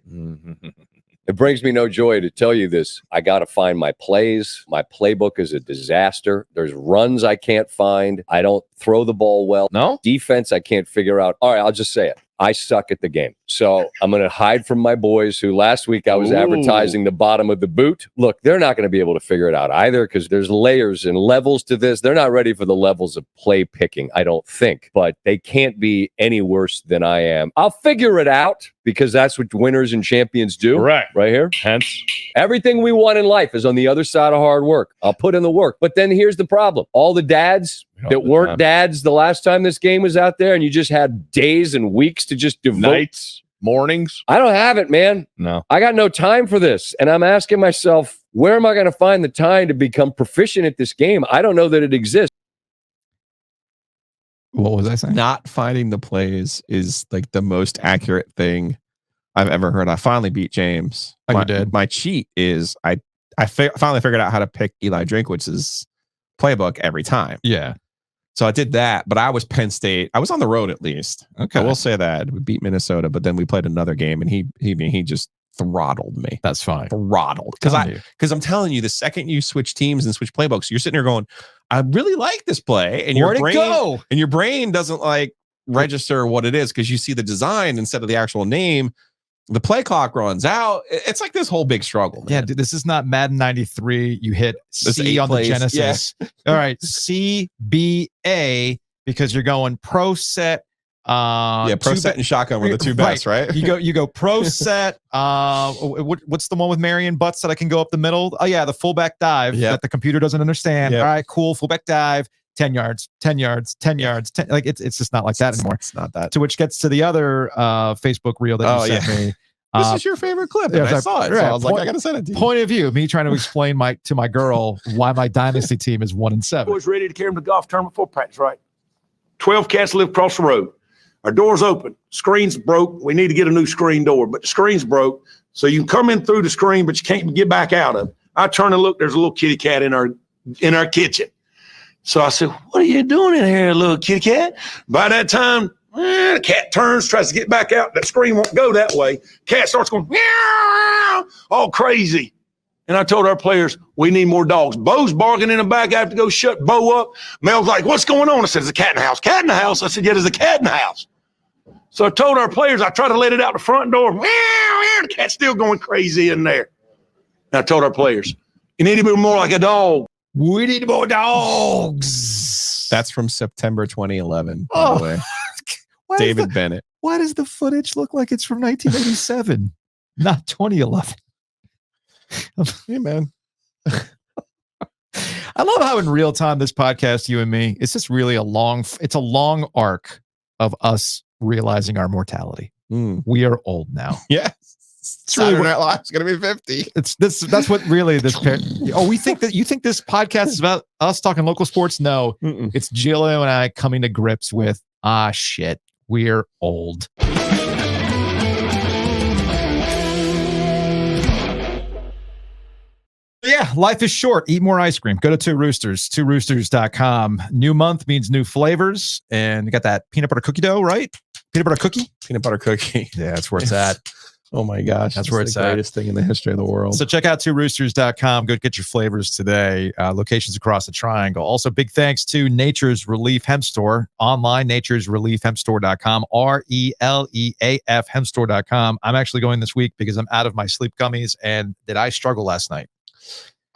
It brings me no joy to tell you this. I got to find my plays. My playbook is a disaster. There's runs I can't find. I don't throw the ball well. No? Defense I can't figure out. All right, I'll just say it. I suck at the game. So I'm going to hide from my boys who last week I was advertising the bottom of the boot. Look, they're not going to be able to figure it out either because there's layers and levels to this. They're not ready for the levels of play picking, I don't think. But they can't be any worse than I am. I'll figure it out because that's what winners and champions do. Right. Right here. Hence, Everything we want in life is on the other side of hard work. I'll put in the work. But then here's the problem. All the dads that weren't dads the last time this game was out there and you just had days and weeks to just devote. nights, mornings. I don't have it, man. No. I got no time for this. And I'm asking myself, where am I going to find the time to become proficient at this game? I don't know that it exists. What was I saying? Not finding the plays is like the most accurate thing I've ever heard. I finally beat James. Oh, you did? My cheat is I finally figured out how to pick Eli Drinkwitz's playbook every time. Yeah. So I did that, but I was Penn State. I was on the road at least. Okay. I will say that. We beat Minnesota, but then we played another game and he just throttled me. That's fine. Throttled. Telling you. Because I'm telling you, the second you switch teams and switch playbooks, you're sitting there going, I really like this play. And Where'd it go? And your brain doesn't like register what it is because you see the design instead of the actual name. The play clock runs out. It's like this whole big struggle. Yeah, Man. dude, this is not Madden 93. You hit This C 8 on plays. the Genesis. All right, CBA because you're going pro set. Pro set and shotgun were the two best, right? You go pro set. What's the one with Marion Butts that I can go up the middle? Oh yeah, the fullback dive that the computer doesn't understand. Yep. All right, cool. Fullback dive. 10 yards, 10 yards, 10 yards. 10, like it's just not like that anymore. It's not that. To which gets to the other Facebook reel that you sent me. This is your favorite clip. And I saw it. So I was like, I gotta send it to you. Point of view, me trying to explain to my girl why my dynasty team is 1-7. Boys ready to carry them to golf tournament for practice, right? 12 cats live across the road. Our door's open. Screen's broke. We need to get a new screen door, but the screen's broke. So you can come in through the screen, but you can't get back out of it. I turn and look, there's a little kitty cat in our kitchen. So I said, what are you doing in here, little kitty cat? By that time, the cat turns, tries to get back out. That screen won't go that way. Cat starts going, meow, all crazy. And I told our players, we need more dogs. Bo's barking in the back. I have to go shut Bo up. Mel's like, what's going on? I said, there's a cat in the house. Cat in the house? I said, yeah, there's a cat in the house. So I told our players, I tried to let it out the front door. Meow, meow, the cat's still going crazy in there. And I told our players, you need to be more like a dog. We need more dogs. That's from September 2011, by the way. David Bennett. Why does the footage look like it's from 1987, not 2011? Hey, man. I love how in real time this podcast, you and me, it's just really a long arc of us realizing our mortality. We are old now. Yes. Saturday Night Live's gonna be 50. That's what really this you think this podcast is about us talking local sports? No. It's Giglio and I coming to grips with shit, we're old. Yeah, life is short. Eat more ice cream. Go to Two Roosters, tworoosters.com. New month means new flavors. And you got that peanut butter cookie dough, right? Peanut butter cookie? Peanut butter cookie. Yeah, that's where it's at. Oh my gosh. That's where it's the at. greatest thing in the history of the world. So check out tworoosters.com. Go get your flavors today. Locations across the triangle. Also, big thanks to Nature's Relief Hemp Store. Online, nature'sreliefhempstore.com. RELEAF hempstore.com. I'm actually going this week because I'm out of my sleep gummies. And did I struggle last night?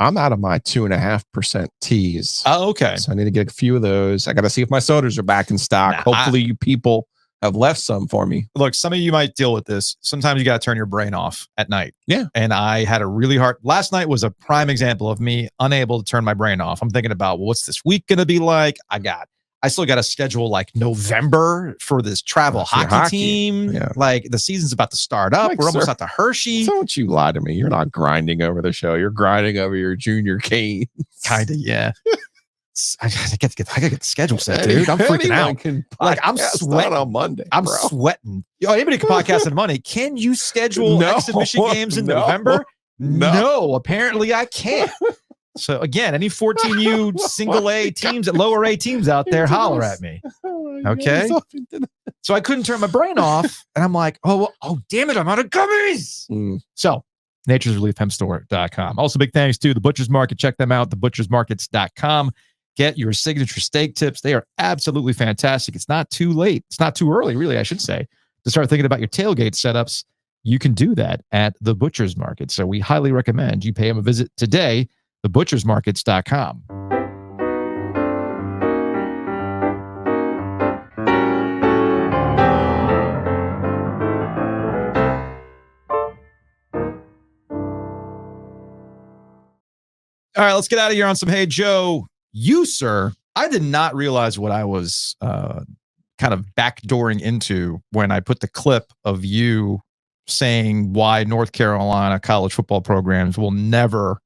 I'm out of my 2.5% teas. Oh, okay. So I need to get a few of those. I got to see if my sodas are back in stock. Hopefully you people have left some for me. Look, some of you might deal with this. Sometimes you got to turn your brain off at night. Yeah. And I had a really hard, last night was a prime example of me unable to turn my brain off. I'm thinking about, well, what's this week going to be like? I still got to schedule like November for this travel hockey team. Yeah. Like the season's about to start up. Like, we're almost sir, at the Hershey. Don't you lie to me. You're not grinding over the show. You're grinding over your junior cane. Kind of, yeah. I gotta get the schedule set, dude. I'm freaking out. Like I'm sweating on Monday. I'm sweating. Anybody can podcast on Monday. Can you schedule exhibition games in November? No, apparently I can't. So again, any 14U single A teams, lower A teams out there, holler at me. Okay. So I couldn't turn my brain off, and I'm like, oh, damn it, I'm out of gummies. So nature'sreliefhempstore.com. Also, big thanks to the Butcher's Market. Check them out, thebutchersmarkets.com. Get your signature steak tips. They are absolutely fantastic. It's not too late. It's not too early, really, I should say, to start thinking about your tailgate setups, you can do that at the Butcher's Market. So we highly recommend you pay them a visit today, thebutchersmarkets.com. All right, let's get out of here on some Hey Joe. You, sir, I did not realize what I was kind of backdooring into when I put the clip of you saying why North Carolina college football programs will never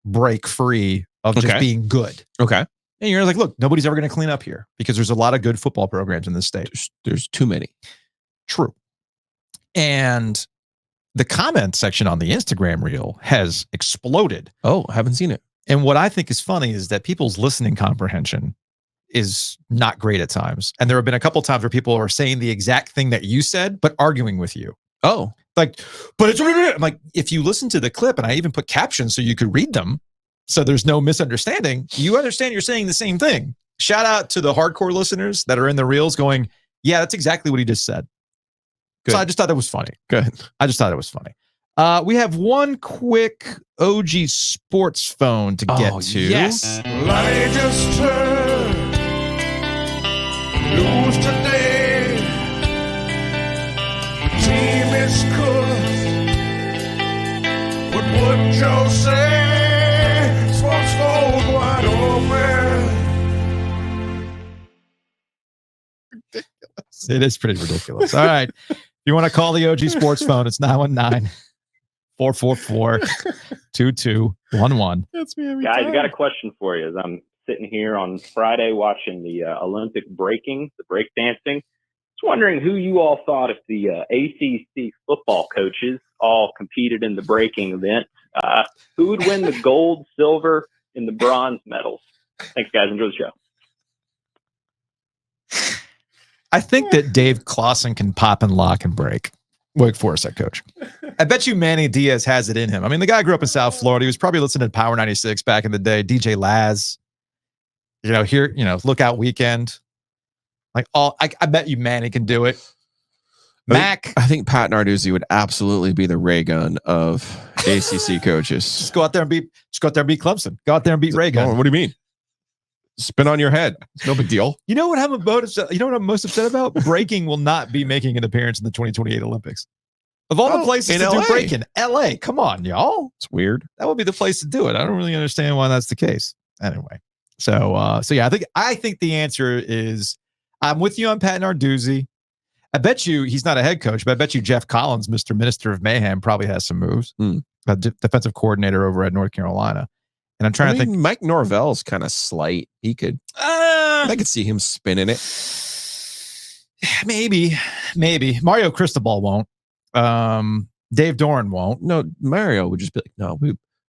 break free of just being good. Okay. And you're like, look, nobody's ever going to clean up here because there's a lot of good football programs in this state. There's too many. True. And the comment section on the Instagram reel has exploded. Oh, I haven't seen it. And what I think is funny is that people's listening comprehension is not great at times. And there have been a couple times where people are saying the exact thing that you said, but arguing with you. Oh, like, but it's, I'm like, if you listen to the clip, and I even put captions so you could read them, so there's no misunderstanding, you understand you're saying the same thing. Shout out to the hardcore listeners that are in the reels going, yeah, that's exactly what he just said. Good. So I just thought that was funny. Good. I just thought it was funny. We have one quick OG sports phone to get to. Yes. Light just turned. Lose today. Team is cooked. What would Joe say? Sports gold wide open. It is pretty ridiculous. All right. If you want to call the OG sports phone, it's 919-444-2211. That's me every Guys, time. I got a question for you. As I'm sitting here on Friday watching the Olympic breaking, the break dancing, just wondering who you all thought, if the ACC football coaches all competed in the breaking event, who would win the gold, silver, and the bronze medals? Thanks, guys. Enjoy the show. I think that Dave Clawson can pop and lock and break. Wake Forest head coach. I bet you Manny Diaz has it in him. I mean, the guy grew up in South Florida. He was probably listening to Power 96 back in the day. DJ Laz, Lookout Weekend. Like I bet you Manny can do it. Mac. I think Pat Narduzzi would absolutely be the Ray Gun of ACC coaches. Just go out there and beat Clemson. Go out there and beat Ray Gun. Oh, what do you mean? Spin on your head. It's no big deal. You know what I'm most upset about? Breaking will not be making an appearance in the 2028 Olympics. Of all the places in to LA. do breaking, LA. Come on, y'all. It's weird. That would be the place to do it. I don't really understand why that's the case. Anyway. So yeah, I think the answer is I'm with you on Pat Narduzzi. I bet you he's not a head coach, but I bet you Jeff Collins, Mr. Minister of Mayhem, probably has some moves. Defensive coordinator over at North Carolina. And I'm trying to think. Mike Norvell's kind of slight. He could. I could see him spinning it. Maybe. Mario Cristobal won't. Dave Doran won't. No, Mario would just be like, no,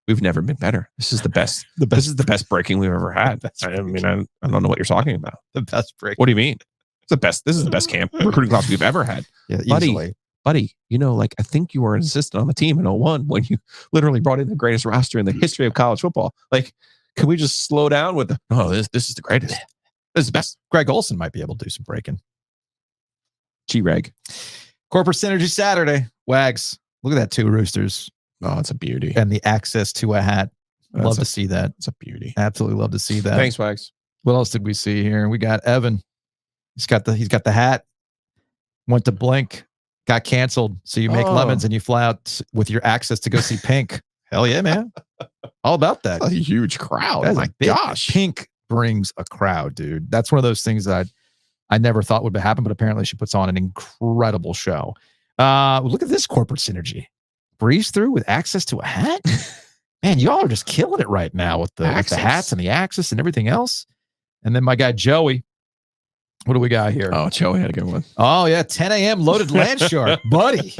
we've never been better. This is the best. This is the best breaking we've ever had. I mean, I don't know what you're talking about. The best break. What do you mean? It's the best. This is the best camp recruiting class we've ever had. Yeah, easily. Buddy, I think you were an assistant on the team in 01 when you literally brought in the greatest roster in the history of college football. Like, can we just slow down with this is the greatest. This is the best. Greg Olson might be able to do some breaking. G-Reg. Corporate Synergy Saturday. Wags. Look at that, two roosters. Oh, it's a beauty. And the access to a hat. Love to see that. It's a beauty. Absolutely love to see that. Thanks, Wags. What else did we see here? We got Evan. He's got the hat. Went to Blink. Got canceled. So you make lemons and you fly out with your access to go see Pink. Hell yeah, man. All about that. That's a huge crowd. Oh my gosh. Pink brings a crowd, dude. That's one of those things that I never thought would happen, but apparently she puts on an incredible show. Look at this corporate synergy. Breeze through with access to a hat. Man, y'all are just killing it right now with the hats and the access and everything else. And then my guy Joey. What do we got here? Oh, Joey had a good one. Oh, yeah. 10 a.m. loaded land shark, buddy.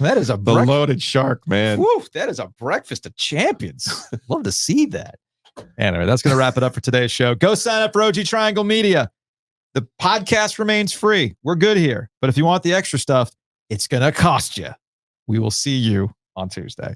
That is the loaded shark, man. Woo, that is a breakfast of champions. Love to see that. Anyway, that's going to wrap it up for today's show. Go sign up for OG Triangle Media. The podcast remains free. We're good here. But if you want the extra stuff, it's going to cost you. We will see you on Tuesday.